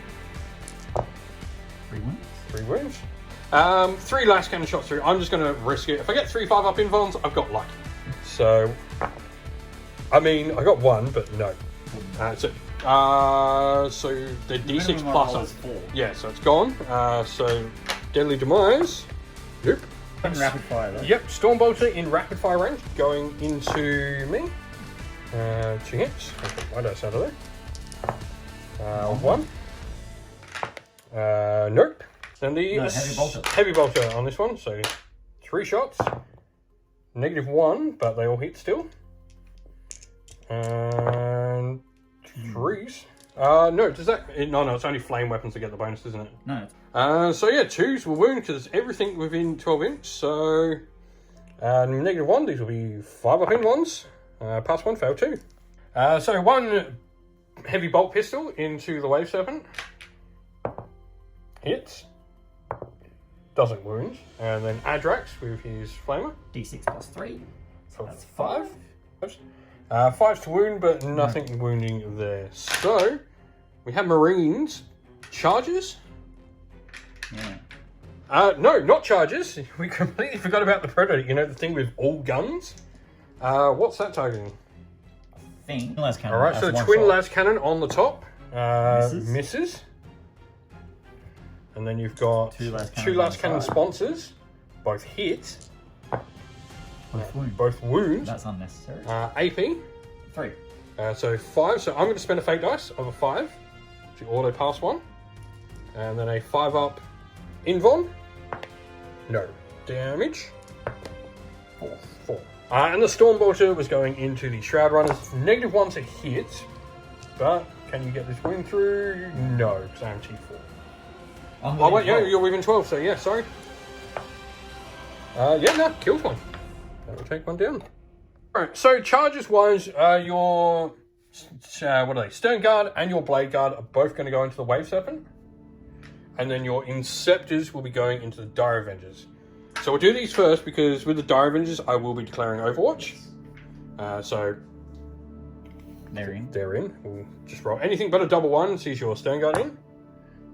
3 wounds. 3 last cannon shots through. I'm just going to risk it. If I get 3 5-up invulns, I've got luck. So, I mean, I got 1, but no. So the D6 plus on. 4. Yeah, so it's gone. So, Deadly Demise. Nope. In rapid fire though. Yep, Stormbolter in rapid fire range going into me. 2 hits. I'll put my dice out of there. 1. Nope. And the heavy bolter on this one. So 3 shots. -1, but they all hit still. And 3s. No, does that? No, it's only flame weapons to get the bonus, isn't it? No. So yeah, 2s will wound because it's everything within 12 inch. So -1, these will be 5-up in ones. Pass 1, fail 2. So 1 heavy bolt pistol into the Wave Serpent. Hits. Doesn't wound. And then Adrax with his flamer. D6 plus 3. So that's 5. 5's to wound, but nothing wounding there. So we have Marines. Charges? Yeah. No, not charges. We completely forgot about the Predator. You know, the thing with all guns? What's that targeting? Thing. Las cannon. Alright, so the twin las cannon on the top. Misses. And then you've got 2 las cannon sponsors. Both hit. Both wound. That's unnecessary. AP. 3. So 5. So I'm going to spend a fake dice of a 5 to auto pass 1. And then a 5-up invuln. No damage. 4. And the Stormbolter was going into the Shroud Runners. -1 to hit. But can you get this wound through? No, because I'm T4. Oh, wait, yeah, you're within 12, so yeah, sorry. Yeah, no, kills 1. That will take 1 down. Alright, so charges wise, your what are they? Stern Guard and your Blade Guard are both going to go into the Wave Serpent. And then your Inceptors will be going into the Dire Avengers. So we'll do these first because with the Dire Avengers, I will be declaring Overwatch. So they're in. They're in. We'll just roll anything but a double 1. Sees your Stern Guard in.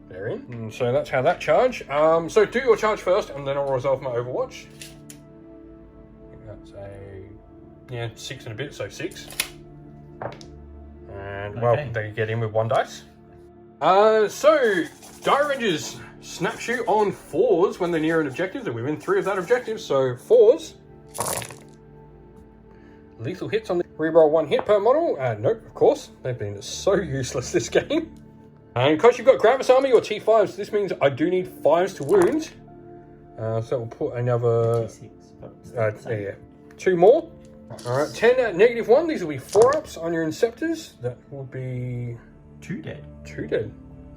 They're in. And so that's how that charge. So do your charge first, and then I'll resolve my Overwatch. I think that's a 6 and a bit, so 6. And well, they get in with 1 dice. So Dire Avengers snapshoot on 4s when they're near an objective. They're within 3 of that objective, so 4s. Lethal hits on the reroll 1 hit per model. Nope, of course. They've been so useless this game. And because you've got Gravis Armor, your T5s, this means I do need 5s to wound. So we'll put another 2 more. Alright, 10 at -1. These will be 4-ups on your Inceptors. That will be 2 dead. 2 dead.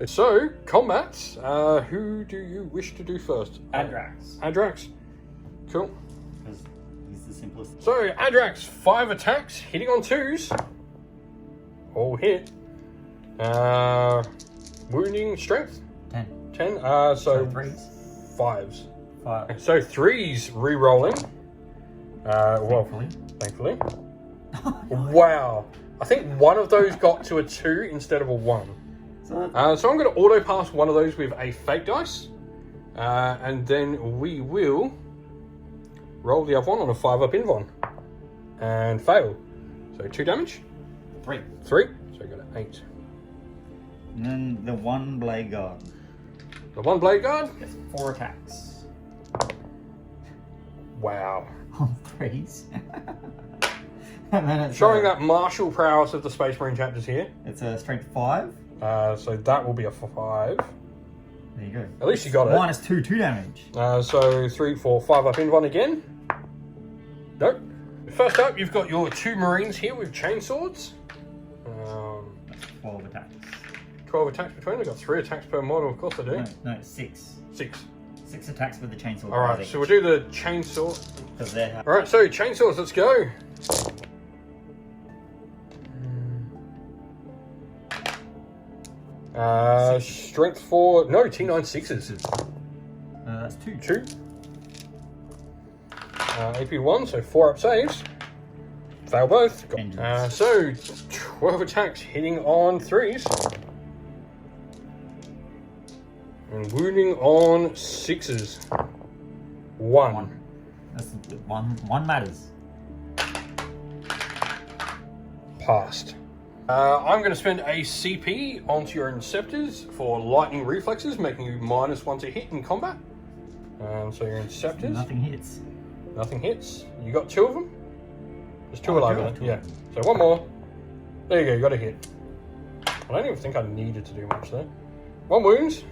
So, combats. Who do you wish to do first? Adrax. Adrax. Cool. Because he's the simplest. So, Adrax, 5 attacks, hitting on 2s. All hit. Wounding strength? 10. 10. So 3s. 5s. 5. So 3s re-rolling. Thankfully. Wow. I think one of those got to a 2 instead of a 1. So I'm going to auto pass one of those with a fake dice. And then we will roll the other one on a 5-up invuln. And fail. So 2 damage. 3. 3. So we got an 8. And then the 1 Blade Guard. The 1 Blade Guard? Gets 4 attacks. Wow. On 3s. And then it's showing that martial prowess of the Space Marine chapters here. It's a strength 5. So that will be a 5. There you go. At least you got it. -2 damage. So 3, 4, 5 up invuln again. Nope. First up, you've got your 2 Marines here with chainswords. 12 attacks. 12 attacks between. They've got 3 attacks per model. Of course they do. No, 6. 6. 6 attacks with the chainsaw. Alright, so we'll do the chainsaw. Because Alright, so chainsaws, let's go. Strength 4. No, T9 6s. That's 2. 2. AP 1, so 4-up saves. Fail both. So 12 attacks hitting on 3s. And wounding on 6s. 1. That's one matters. Passed. I'm going to spend a CP onto your Inceptors for lightning reflexes, making you -1 to hit in combat. So your Inceptors. Nothing hits. Nothing hits. You got 2 of them? There's 2 Oh, alive I do in have it. 2. Yeah. So 1 more. There you go, you got a hit. I don't even think I needed to do much there. 1 wound.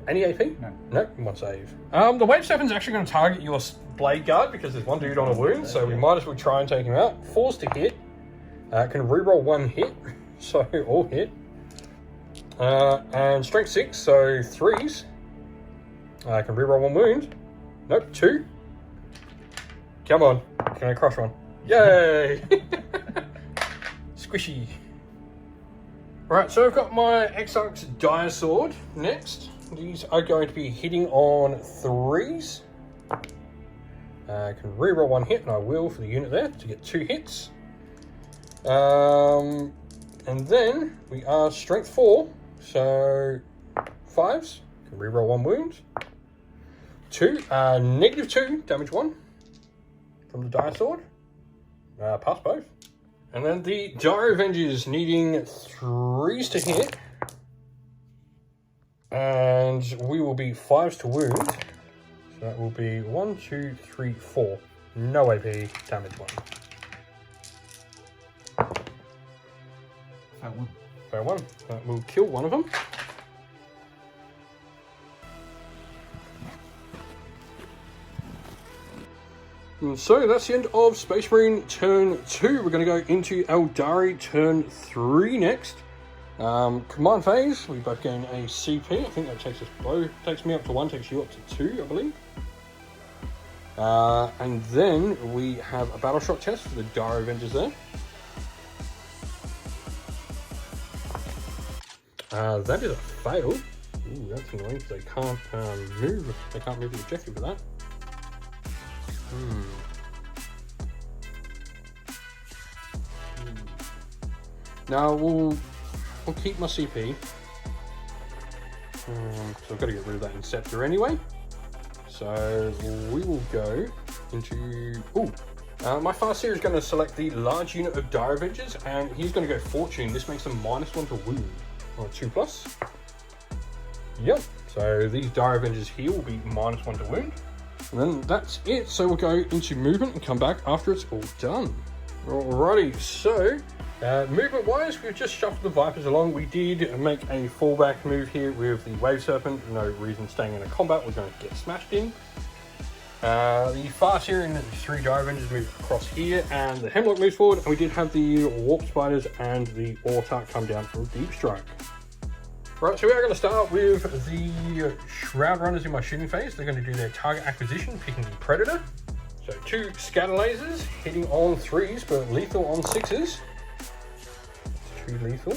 Any AP? No. Nope, 1 save. The Wave Serpent's actually going to target your Blade Guard because there's 1 dude on a wound, so we might as well try and take him out. Forced to hit. Can reroll 1 hit, so all hit. And strength 6, so 3s. Can reroll 1 wound. Nope, 2. Come on, can I crush 1? Yay! Squishy. Right, so I've got my Exarch's Dire Sword next. These are going to be hitting on 3s. Can reroll 1 hit, and I will for the unit there to get 2 hits. And then we are strength 4, so 5s. Can reroll 1 wound. 2, -2, damage 1 from the Dire Sword. Pass both. And then the Dire Avengers needing 3s to hit. And we will be 5s to wound. So that will be 1, 2, 3, 4. No AP, damage 1. Fair 1. That will kill 1 of them. And so that's the end of Space Marine turn 2. We're going to go into Eldari turn 3 next. Command phase, we both gain a CP. I think that takes me up to 1, takes you up to 2, I believe. And then we have a battle shot test for the Dire Avengers there. That is a fail. Ooh, that's annoying because they can't move. They can't move the objective for that. Now we'll keep my CP. So I've got to get rid of that Inceptor anyway. So we will go into... my Farseer is going to select the large unit of Dire Avengers, and he's going to go Fortune. This makes them -1 to wound, or 2+. Yep, so these Dire Avengers here will be -1 to wound. And then that's it, so we'll go into movement and come back after it's all done. Alrighty, so movement-wise, we've just shuffled the Vipers along. We did make a fallback move here with the Wave Serpent. No reason staying in a combat, we're going to get smashed in. The Farseer and the 3 Dire Avengers move across here, and the Hemlock moves forward, and we did have the Warp Spiders and the Autarch come down from Deep Strike. Right, so we are going to start with the Shroud Runners in my shooting phase. They're going to do their target acquisition, picking the Predator. So 2 Scatter Lasers, hitting on 3s, but lethal on 6s. 2 lethal.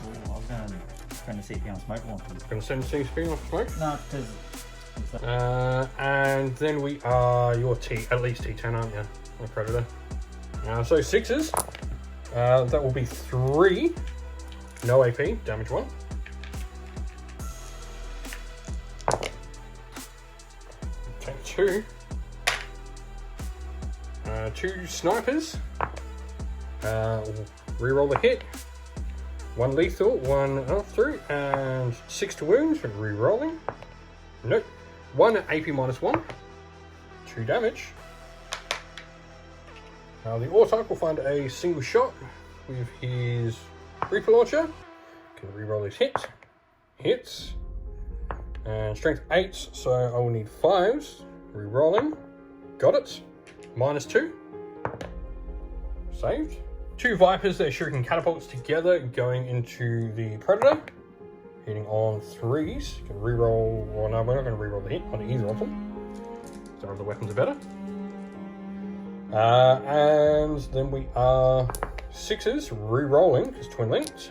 I was going to see if you on smoke one. Going to send CP on smoke? No, because... and then we are your at least T10, aren't you? The Predator. So 6s, that will be 3, no AP, damage 1. Take 2, 2 snipers, reroll the hit, 1 lethal, 1 through, and 6 to wound, so rerolling. Nope, 1 AP -1, 2 damage. Now the Autarch will find a single shot with his Reaper Launcher. Can reroll his hits, and strength 8, so I will need 5s. Rerolling, got it. -2, saved. 2 Vipers, they're shuriken catapults together, going into the Predator, hitting on 3s. Can reroll, well no, we're not going to reroll the hit on either of them. So the weapons are better. And then we are 6s, re-rolling, because twin links.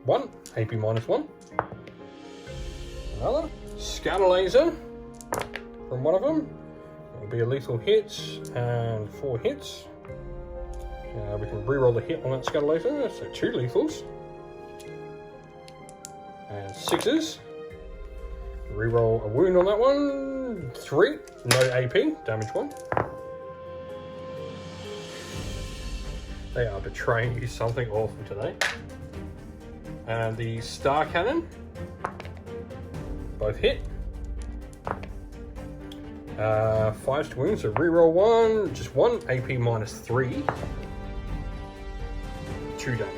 1, AP -1. Another. Scatter Laser from one of them. It'll be a lethal hit and 4 hits. We can reroll the hit on that Scuttleator, so 2 lethals. And 6s. Reroll a wound on that one. 3. No AP. Damage 1. They are betraying you something awful today. And the Star Cannon. Both hit. 5 to wound, so reroll 1. Just 1. AP minus 3. 2 damage.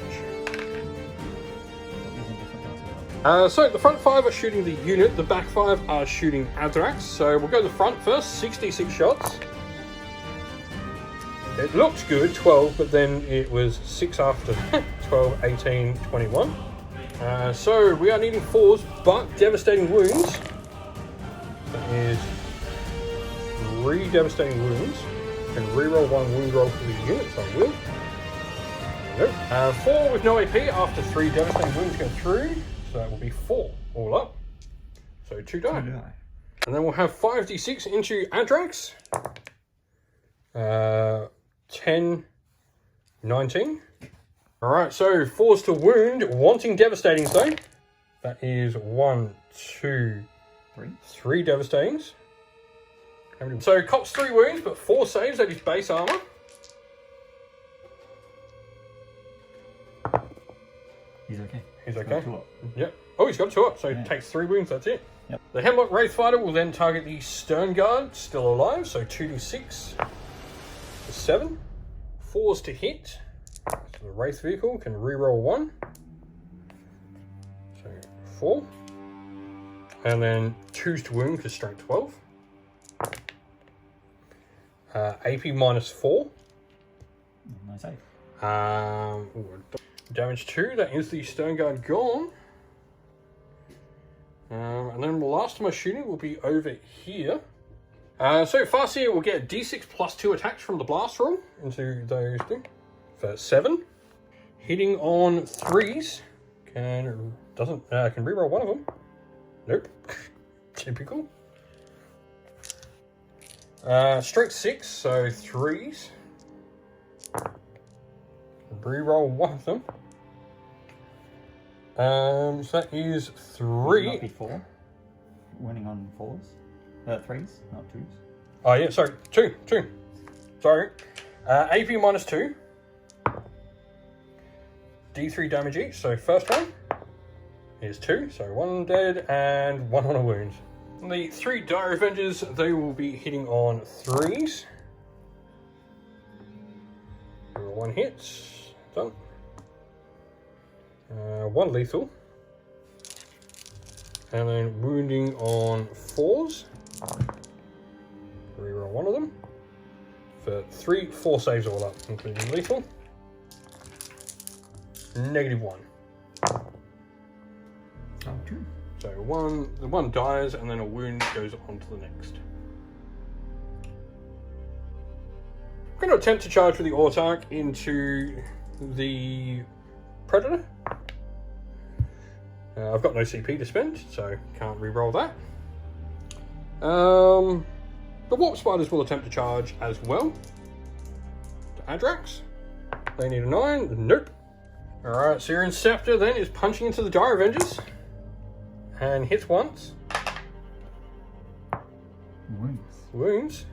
So the front 5 are shooting the unit, the back 5 are shooting Athrax. So we'll go the front first, 66 shots. It looked good, 12, but then it was 6 after that, 12, 18, 21. So we are needing 4s, but devastating wounds. That is 3 devastating wounds. And reroll 1 wound roll for the unit, so I will. Nope. 4 with no AP after 3 devastating wounds go through. So that will be 4 all up. So 2 die. And then we'll have 5d6 into Adrax. 10, 19. Alright, so 4s to wound, wanting devastating though. That is 1, 2, 3 devastatings. So cops 3 wounds, but 4 saves at his base armor. He's okay. He's okay. Yep. Oh, he's got 2 up, so he takes 3 wounds, that's it. Yep. The Hemlock Wraithfighter will then target the Stern Guard, still alive, so 2d6. 7. 4s to hit. So the Wraith vehicle can reroll 1. So 4. And then 2s to wound because strength 12. AP minus 4. Nice save. Damage 2, that is the Stone Guard gone. And then the last of my shooting will be over here. So Farseer will get a d6 plus 2 attacks from the blast roll into those two for 7. Hitting on 3s can reroll 1 of them. Nope. Typical. Strength 6, so 3s. Reroll 1 of them. So that is 3. Not be 4. Winning on 4s. 3s, not 2s. Oh yeah, sorry, 2. Sorry. AP minus 2. D3 damage each, so first one is 2, so 1 dead and 1 on a wound. The 3 Dire Avengers, they will be hitting on 3s. 1 hit, done. 1 lethal. And then wounding on 4s. Reroll 1 of them. For 4 saves all up, including lethal. -1. Oh, 2. So the one dies and then a wound goes on to the next. I'm going to attempt to charge with the Autarch into the Predator. I've got no CP to spend, so can't re-roll that. The Warp Spiders will attempt to charge as well. To Adrax. They need a 9. Nope. Alright, so your Inceptor then is punching into the Dire Avengers. And hits once. Wounds.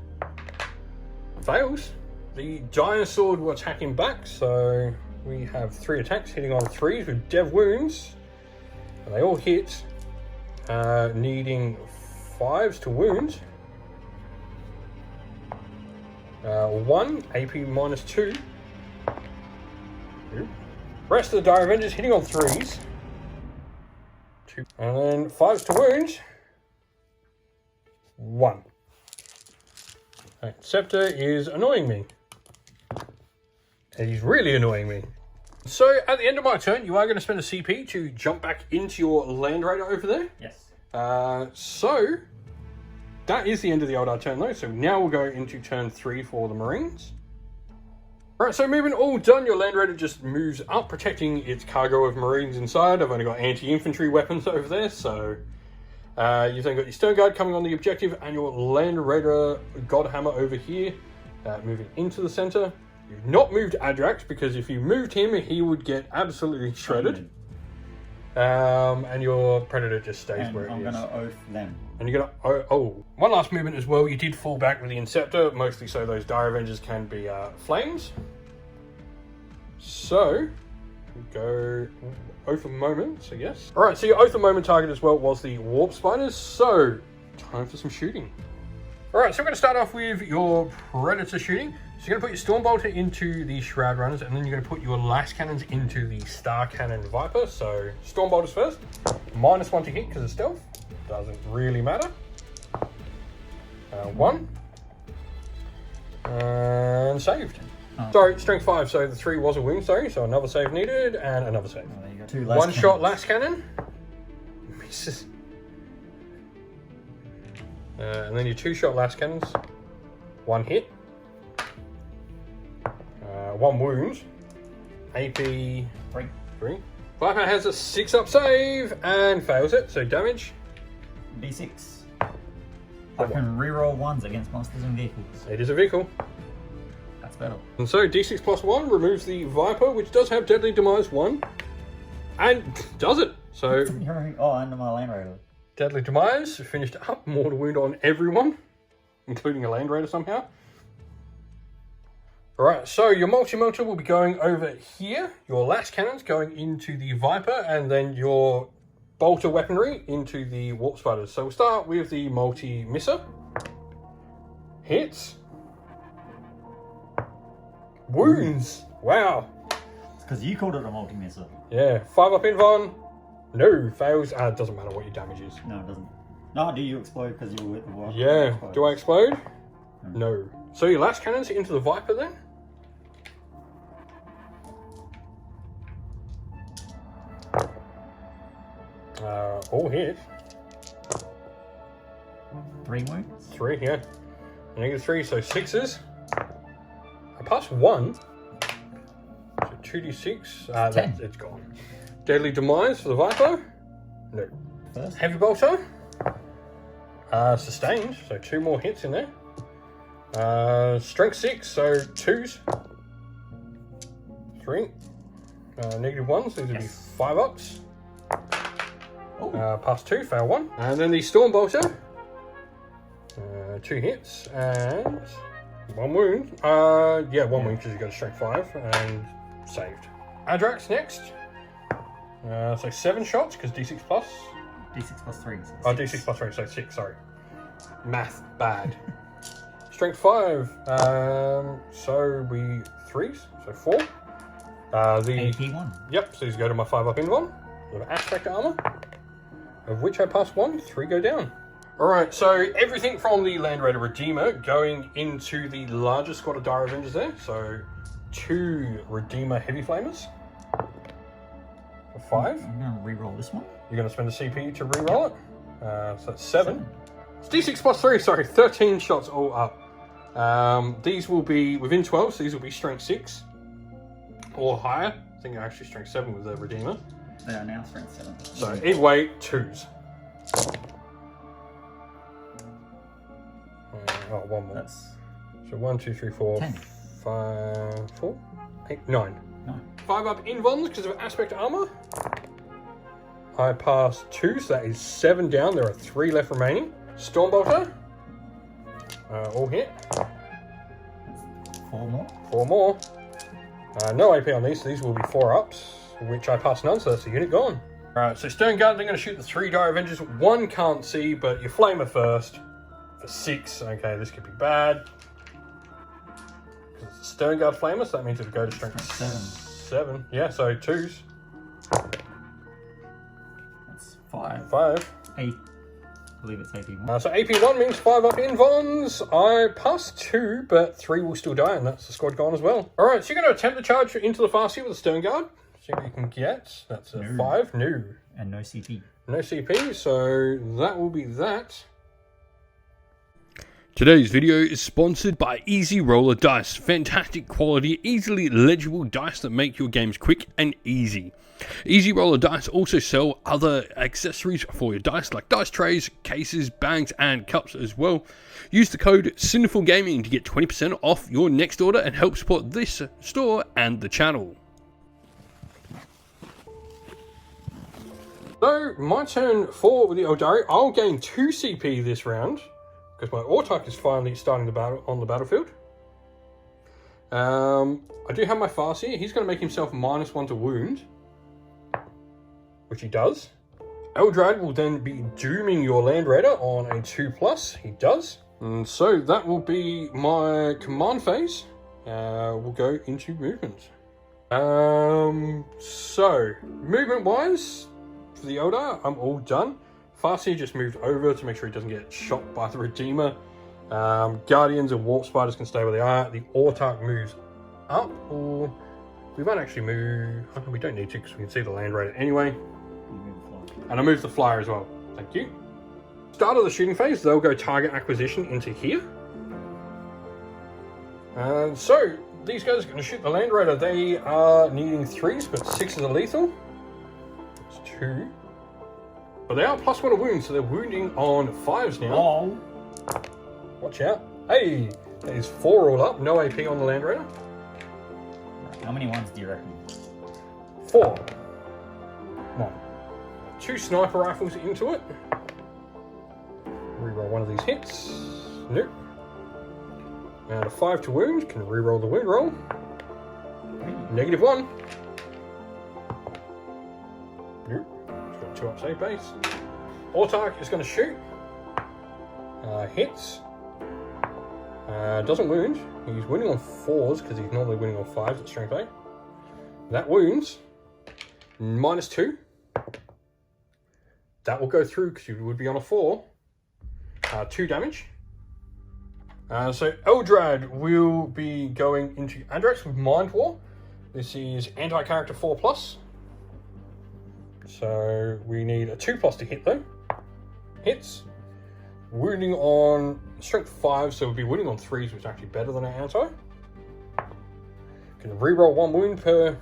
Fails. The Dire Sword will attack him back, so we have 3 attacks hitting on 3s with dev wounds. And they all hit, needing 5s to wound. 1, AP minus 2. Rest of the Dire Avengers hitting on 3s. 2. And then 5s to wound. 1. Scepter is annoying me. And he's really annoying me. So at the end of my turn, you are going to spend a CP to jump back into your Land Raider over there. Yes. So that is the end of the Eldar turn though. So now we'll go into turn 3 for the Marines. Alright, so movement all done. Your Land Raider just moves up, protecting its cargo of Marines inside. I've only got anti-infantry weapons over there, so you've then got your Stone Guard coming on the objective and your Land Raider Godhammer over here, moving into the center. You've not moved Adrax, because if you moved him, he would get absolutely shredded. And your Predator just stays And where it is. I'm going to oath them. And you're gonna one last movement as well. You did fall back with the Inceptor, mostly so those Dire Avengers can be flames. So we go Oath of Moment, so yes. Alright, so your Oath of Moment target as well was the Warp Spiders, so time for some shooting. Alright, so we're gonna start off with your Predator shooting. So you're gonna put your Stormbolter into the Shroud Runners, and then you're gonna put your Lash Cannons into the Star Cannon Viper. So Stormbolters first, -1 to hit because of stealth. Doesn't really matter. 1. And saved. Sorry, strength 5, so the 3 was a win, sorry, so another save needed, and another save. Oh, there you go. 2 One shot Lash Cannon. Misses. And then your 2-shot Lash Cannons. 1 hit. 1 wound. AP 3. Viper has a 6-up save and fails it, so damage. D6. I can reroll 1s against monsters and vehicles. It is a vehicle. That's better. And so D6 plus 1 removes the Viper, which does have Deadly Demise 1. And does it. So and my Land Raider. Deadly Demise finished up, mortal wound on everyone, including a Land Raider somehow. Alright, so your multi-motor will be going over here, your Lash Cannons going into the Viper, and then your bolter weaponry into the Warp Spiders. So we'll start with the multi-misser. Hits. Wounds. Wow. It's because you called it a multi-misser. Yeah, 5-up invuln. No, fails. It doesn't matter what your damage is. No, it doesn't. No, do you explode because you were with the Warp? Yeah, do I explode? No. So your Lash Cannons into the Viper then? All hit. 3 wounds? 3, yeah. -3, so 6s. I passed 1. So 2d6. It's gone. Deadly Demise for the Viper. No. First? Heavy Bolter. Sustained, so 2 more hits in there. Strength 6, so 2s. 3. -1s, these would be 5-ups. Pass 2, fail 1. And then the Stormbolter. 2 hits and 1 wound. Yeah, 1 wound because you got a strength 5 and saved. Adrax next. So 7 shots because D6 plus. D6 plus 3. So D6 plus 3, so 6, sorry. Math bad. Strength 5. So we 3s, so 4. AP1. Yep, so these go to my 5-up invuln. With aspect armor, of which I pass 1, 3 go down. Alright, so everything from the Land Raider Redeemer going into the larger squad of Dire Avengers there. So 2 Redeemer Heavy Flamers. For 5. I'm going to reroll this one. You're going to spend a CP to reroll it. So that's 7. It's D6 plus 3, sorry, 13 shots all up. These will be within 12, so these will be strength 6 or higher. I think they're actually strength 7 with the Redeemer. They are now strength 7. So either way, 2s. One more. That's so 1, 2, 3, 4, 10. 5, 4, 8, 9. 9. 5-up invulns because of aspect armor. I passed 2, so that is 7 down. There are 3 left remaining. Stormbolter. All hit. 4 more. 4 more. No AP on these, so these will be 4-ups, which I passed none, so that's the unit gone. Alright, so Stern Guard, they're going to shoot the 3 Dire Avengers. 1 can't see, but your Flamer first. For 6, okay, this could be bad. Because it's a Stern Guard Flamer, so that means it'll go to strength 7. Yeah, so 2s. That's 5. 5. 8. I believe it's AP1. So AP1 means 5-up invulns. I passed 2, but 3 will still die, and that's the squad gone as well. Alright, so you're going to attempt to charge into the fast here with the Stern Guard. See what you can get. That's a 5. No. And no CP. No CP, so that will be that. Today's video is sponsored by Easy Roller Dice. Fantastic quality, easily legible dice that make your games quick and easy. Easy Roller Dice also sell other accessories for your dice like dice trays, cases, bags and cups as well. Use the code SINFULGAMING to get 20% off your next order and help support this store and the channel. So, my turn for the Eldari. I'll gain 2 CP this round, because my Autarch is finally starting the battle on the battlefield. I do have my Farseer. He's going to make himself -1 to wound, which he does. Eldrad will then be dooming your Land Raider on a 2+. He does. And so that will be my command phase. We'll go into movement. So, movement-wise, for the Eldar, I'm all done. Farseer just moved over to make sure he doesn't get shot by the Redeemer. Guardians and Warp Spiders can stay where they are. The Autarch moves up, or we might actually move. Oh, we don't need to because we can see the Land Raider anyway. And I moved the Flyer as well. Thank you. Start of the shooting phase, they'll go target acquisition into here. And so these guys are going to shoot the Land Raider. They are needing 3s, but 6s are lethal. It's 2. But they are +1 to wound, so they're wounding on 5s now. Oh. Watch out. Hey, that is 4 all up. No AP on the Land Raider. How many ones do you reckon? 4. 1. 2 sniper rifles into it. Reroll one of these hits. Nope. And a 5 to wound. Can reroll the wound roll. -1. Nope. 2 up save base. Autarch is going to shoot. Hits. Doesn't wound. He's winning on 4s because he's normally winning on 5s at strength 8. That wounds. -2. That will go through because you would be on a 4. 2 damage. So Eldrad will be going into Andrax with Mind War. This is anti-character 4+. So we need a 2+ to hit though. Hits. Wounding on strength 5, so we'll be wounding on 3s, which is actually better than our anti. Can reroll 1 wound per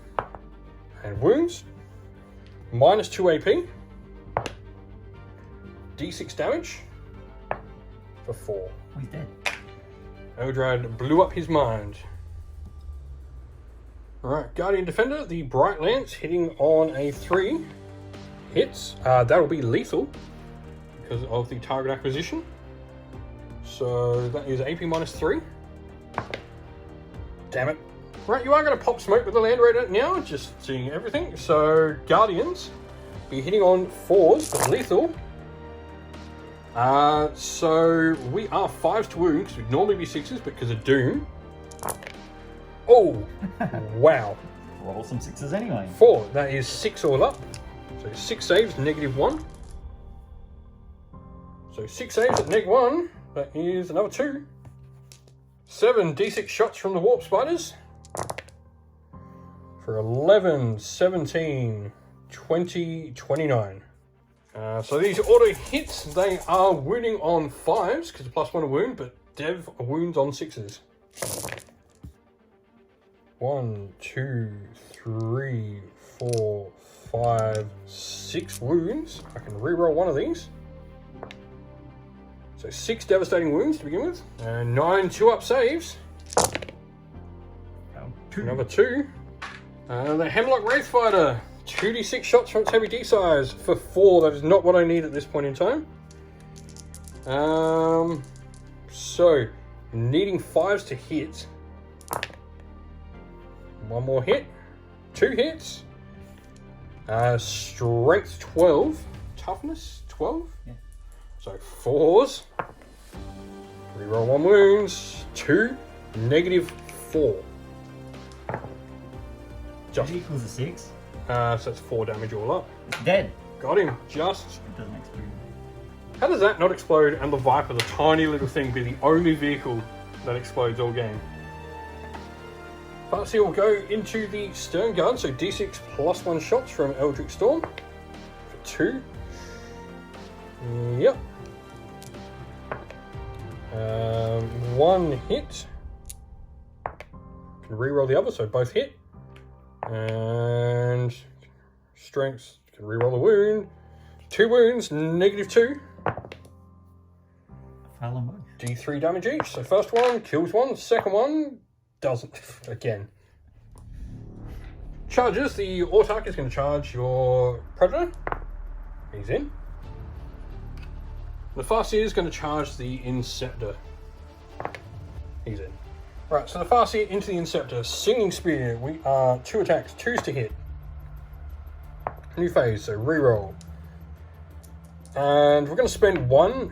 and wounds. -2 AP. D6 damage for 4. He's dead. Eldrad blew up his mind. Alright, Guardian Defender, the Bright Lance hitting on a 3. Hits. That'll be lethal because of the target acquisition. So that is AP -3. Damn it. Right, you are going to pop smoke with the Land Raider now, just seeing everything. So Guardians be hitting on 4s, but lethal. So we are 5s to wound because we'd normally be 6s, but because of Doom. Oh, wow. Roll some 6s anyway. 4, that is 6 all up. So 6 saves, -1. So 6 saves at -1, that is another 2. 7 D6 shots from the Warp Spiders. For 11, 17, 20, 29. So these auto hits, they are wounding on 5s because +1 to wound, but Dev wounds on 6s. 1, 2, 3, 4, 5, 6 wounds. I can reroll one of these. So 6 devastating wounds to begin with, and 9 2-up saves. Another 2. The Hemlock Wraithfighter. 2d6 shots from its heavy D size for 4. That is not what I need at this point in time. So needing 5s to hit. 1 more hit. 2 hits. Strength 12. Toughness 12. Yeah. So 4s. Reroll 1 wounds. 2. -4. Just equals a 6. so that's 4 damage all up. It's dead. Got him. Just. It doesn't explode. How does that not explode and the Viper, the tiny little thing, be the only vehicle that explodes all game? Farseer will go into the Stern Guard, so D6 +1 shots from Eldritch Storm for 2. Yep. One hit. Can reroll the other, so both hit. And strength, can reroll the wound. 2 wounds, -2. Fail them both. D3 damage each. So first one kills one, second one doesn't. Again. Charges, the Autarch is going to charge your Predator. He's in. The Farseer is going to charge the Inceptor. He's in. Right, so the Farseer into the Inceptor. Singing Spear, we are 2 attacks, 2s to hit. New phase, so reroll. And we're going to spend one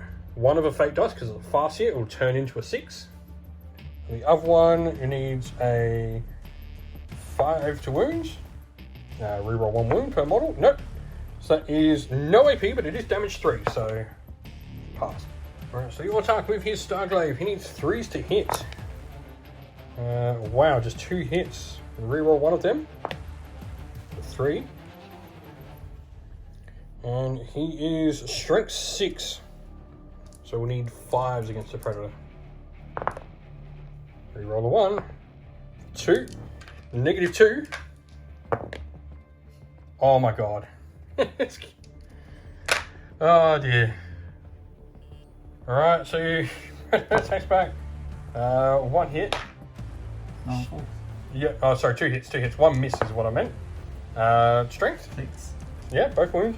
of a fate dice because of the Farseer, it will turn into a 6. And the other one, it needs a 5 to wound. Reroll 1 wound per model. Nope. So that is no AP, but it is damage 3, so pass. Alright, so the Autarch with his Starglaive, he needs 3s to hit. Wow, just 2 hits. Reroll 1 of them. 3. And he is strength 6. So we need 5s against the Predator. Reroll the 1. 2. -2. Oh my god. Oh dear. Alright, so attacks back. 1 hit. No. Yeah, oh sorry, 2 hits, 2 hits. 1 miss is what I meant. Strength? 6. Yeah, both wounds.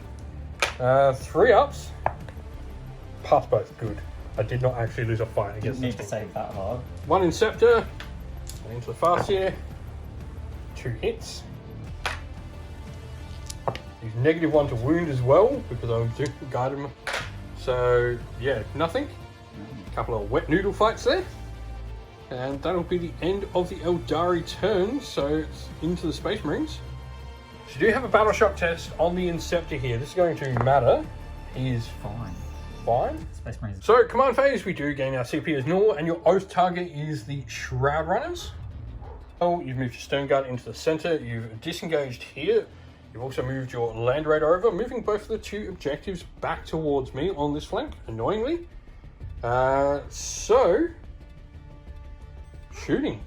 3 ups. Pass both, good. I did not actually lose a fight against Didn't need to save that hard. 1 Inceptor. Into the Farseer. 2 hits. He's -1 to wound as well because I'm doing guide him. So yeah, nothing. A couple of wet noodle fights there. And that'll be the end of the Eldari turn, so it's into the Space Marines. So you do have a battle shock test on the Inceptor here. This is going to matter. He is Fine. fine. Space Marines. So command phase, we do gain our CP as normal, and your oath target is the Shroud Runners. Oh, you've moved your Stone Guard into the center. You've disengaged here. You've also moved your Land Raider over, moving both of the 2 objectives back towards me on this flank, annoyingly. So, shooting.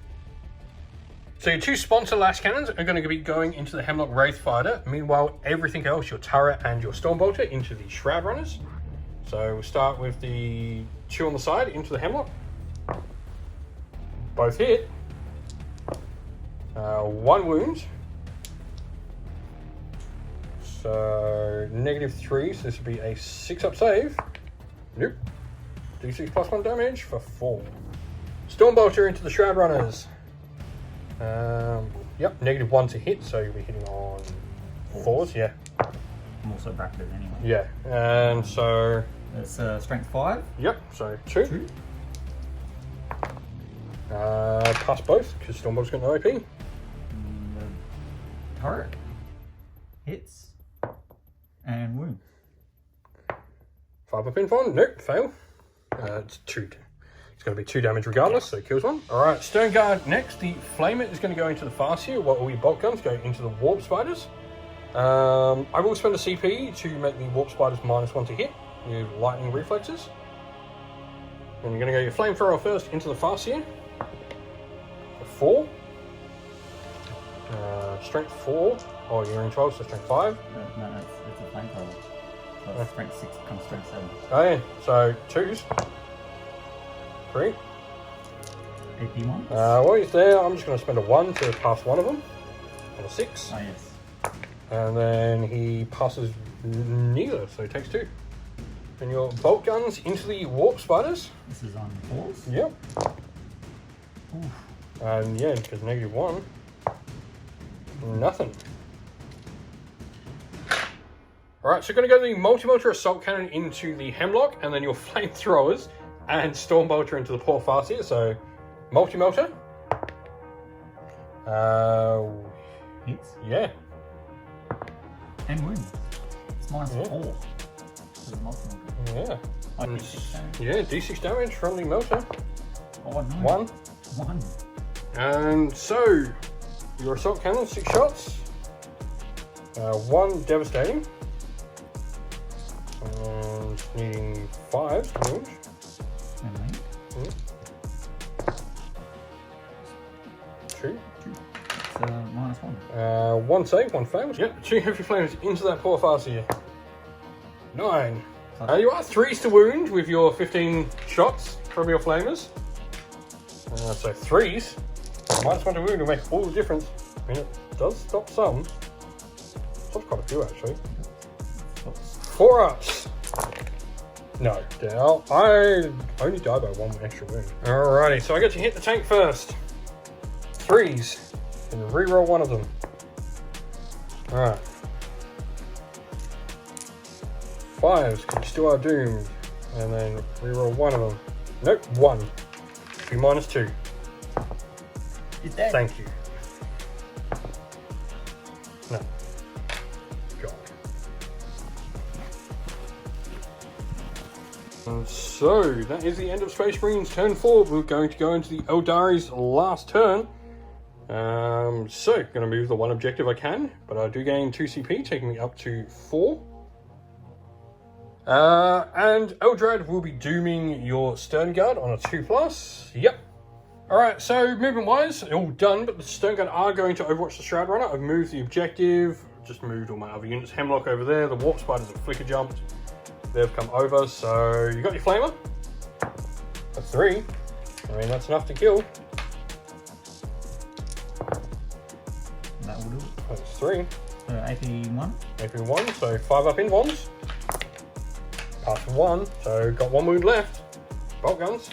So your 2 sponsor lash cannons are going to be going into the Hemlock Wraith Fighter. Meanwhile, everything else, your turret and your Stormbolter, into the Shroud Runners. So we'll start with the 2 on the side into the Hemlock. Both hit. 1 wound. So -3, so this would be a 6-up save. Nope. D6 +1 damage for 4. Stormbolter into the Shroud Runners. Yep, -1 to hit, so you'll be hitting on 4s, yeah. I'm also bracketed anyway. Yeah, and so... It's strength 5. Yep, so 2. 2. Pass both, because Stormbolter's got no AP. The turret. Hits. And wound. 5 up in one. Nope, fail. It's 2. It's going to be 2 damage regardless, so it kills 1. Alright, Stone Guard next. The Flamer is going to go into the Farseer, while all your bolt guns go into the Warp Spiders. I will spend a CP to make the Warp Spiders -1 to hit with lightning reflexes. And you're going to go your Flamethrower first into the Farseer. 4. Strength 4. Oh, you're in 12, so strength 5. No, it's a flamethrower. So it's strength 6 becomes strength 7. Oh yeah, so 2s. 3. AP 1? While he's there, I'm just going to spend a 1 to pass one of them. On a 6. Oh, yes. And then he passes neither, so he takes 2. And your bolt guns into the Warp Spiders. This is on 4s? Yep. Oof. And yeah, because -1. Nothing. Alright, so we're going to go the Multi-Motor Assault Cannon into the Hemlock, and then your Flamethrowers and Stormbolter into the poor Farseer. So, Multi-Motor. Hits? Yeah. And wound. It's -4. So Yeah. I did 6 damage. Yeah, D6 damage from the motor. Oh, no. 1. 1. And so, your assault cannon, 6 shots. 1 devastating. And needing 5 to wound. And 2. It's -1. One save, one fails. Yep, 2 heavy flames into that poor Farseer. 9. You are 3s to wound with your 15 shots from your flamers. So 3s, -1 to wound will make all the difference. I mean, it does stop some. Stops quite a few actually. 4 ups. No, I only die by 1 extra wound. Alrighty, so I get to hit the tank first. 3s, and reroll 1 of them. Alright. 5s, because you still are doomed. And then reroll 1 of them. Nope, 1. Be -2. He's dead. Thank you. No. God. And so, that is the end of Space Marine's turn 4. We're going to go into the Eldari's last turn. So, going to move the 1 objective I can, but I do gain 2 CP, taking me up to 4. And Eldrad will be dooming your Stern Guard on a 2+. Yep. Alright, so movement wise, all done, but the Stern Guard are going to overwatch the Shroud Runner. I've moved the objective, just moved all my other units. Hemlock over there, the Warp Spiders have flicker jumped. They've come over, so you got your Flamer. That's 3. I mean, that's enough to kill. That will do it. That's 3. AP1. AP1, so 5 up in wands. Passed 1, so got 1 wound left. Bolt guns.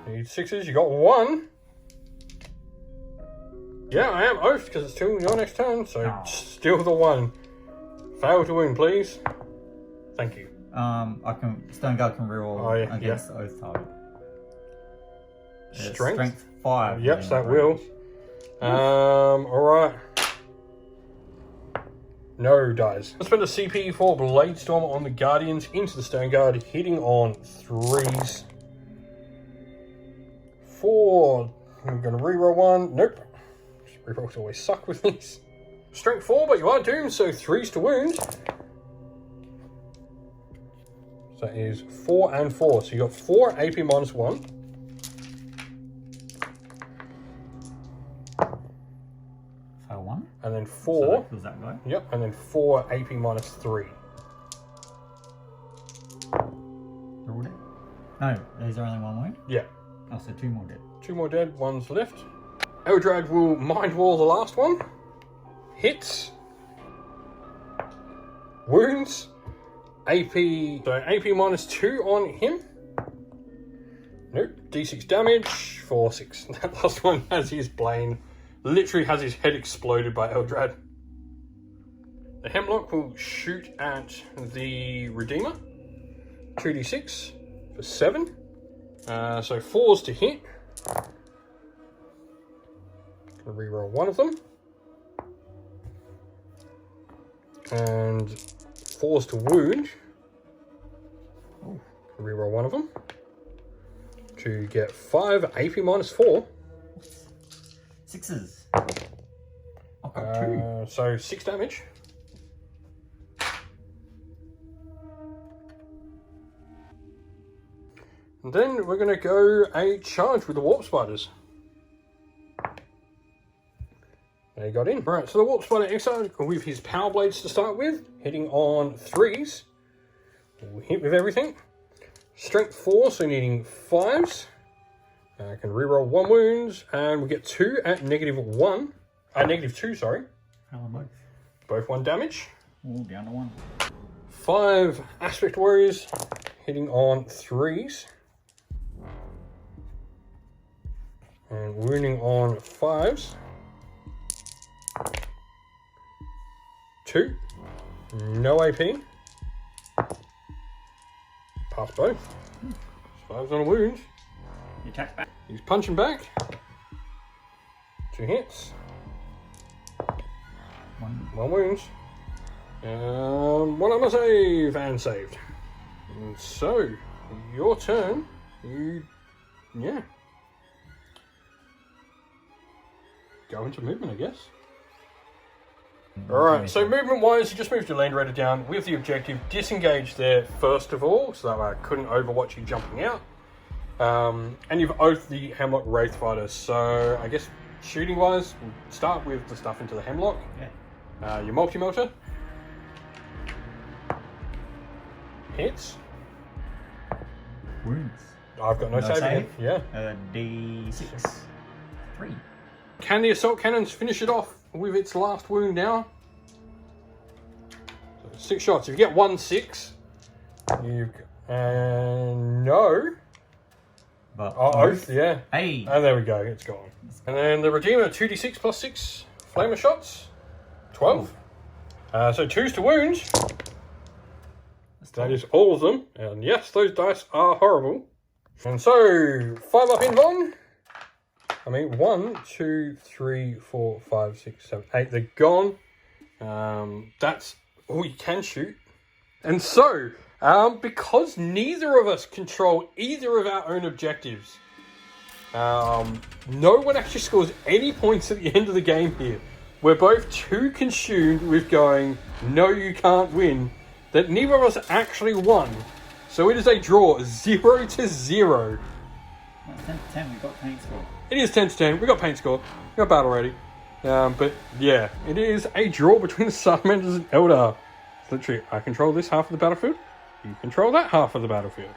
Need 6s, you got 1. Yeah, I am oafed because it's still your next turn, so still the 1. Fail to wound, please. Thank you. Stone Guard can reroll against the oath target. Strength 5. Yep, that will. Alright. No dies. Let's spend a CP for Blade Storm on the Guardians into the Stone Guard, hitting on 3s. 4. I'm going to reroll 1. Nope. Rerolls always suck with these. Strength 4, but you are doomed, so 3s to wound. So that is 4 and 4. So you got 4 AP -1. Fail 1. And then 4. So that guy. Yep, and then 4 AP -3. They're all dead? No, there's only 1 wound? Yeah. Oh, so 2 more dead. 2 more dead, 1's left. Eldrad will Mind Wall the last one. Hits. Wounds. AP. So AP -2 on him. Nope. D6 damage for 6. That last one has his plane. Literally has his head exploded by Eldrad. The Hemlock will shoot at the Redeemer. 2d6 for 7. So 4s to hit. Gonna reroll 1 of them. And 4s to wound. Reroll 1 of them. To get 5 AP -4. 6s. I've got 2. So 6 damage. And then we're going to go a charge with the Warp Spiders. They got in. Right, so the Warp Spider Exile with his Power Blades to start with, hitting on 3s. We'll hit with everything. Strength 4, so needing 5s. I can reroll 1 wounds, and we get 2 at -1. -2, sorry. Both. Both 1 damage. All down to 1. 5 Aspect Warriors, hitting on 3s. And wounding on 5s. 2. No AP. Pass both. 5s on a wound. You attack back. He's punching back. 2 hits. 1 wound. 1 on my save and saved. And so, your turn. Yeah. Go into movement, I guess. Alright, so movement-wise, you just moved your Land Raider down with the objective, disengage there first of all, so that way I couldn't overwatch you jumping out. And you've oathed the Hemlock Wraith Fighter. So I guess shooting wise, we'll start with the stuff into the Hemlock. Yeah. Your multi-melter. Hits. Wounds. I've got no No save. save? Yeah. D6. 3. Can the assault cannons finish it off with its last wound now? So 6 shots. If you get 1 6, you no. But Oath, yeah. Hey. And there we go. It's gone. And then the Redeemer 2d6 plus 6 flamer shots. 12. So 2s to wounds. That is all of them. And yes, those dice are horrible. And so 5 up in Von. I mean, 1, 2, 3, 4, 5, 6, 7, 8. They're gone. That's all you can shoot. And so, because neither of us control either of our own objectives, no one actually scores any points at the end of the game here. We're both too consumed with going, no, you can't win, that neither of us actually won. So it is a draw, 0-0. 10 to 10, we've got paint score. It is 10 to 10. We got paint score. We got battle ready. But yeah, it is a draw between the Salamanders and Eldar. It's literally, I control this half of the battlefield. You control that half of the battlefield.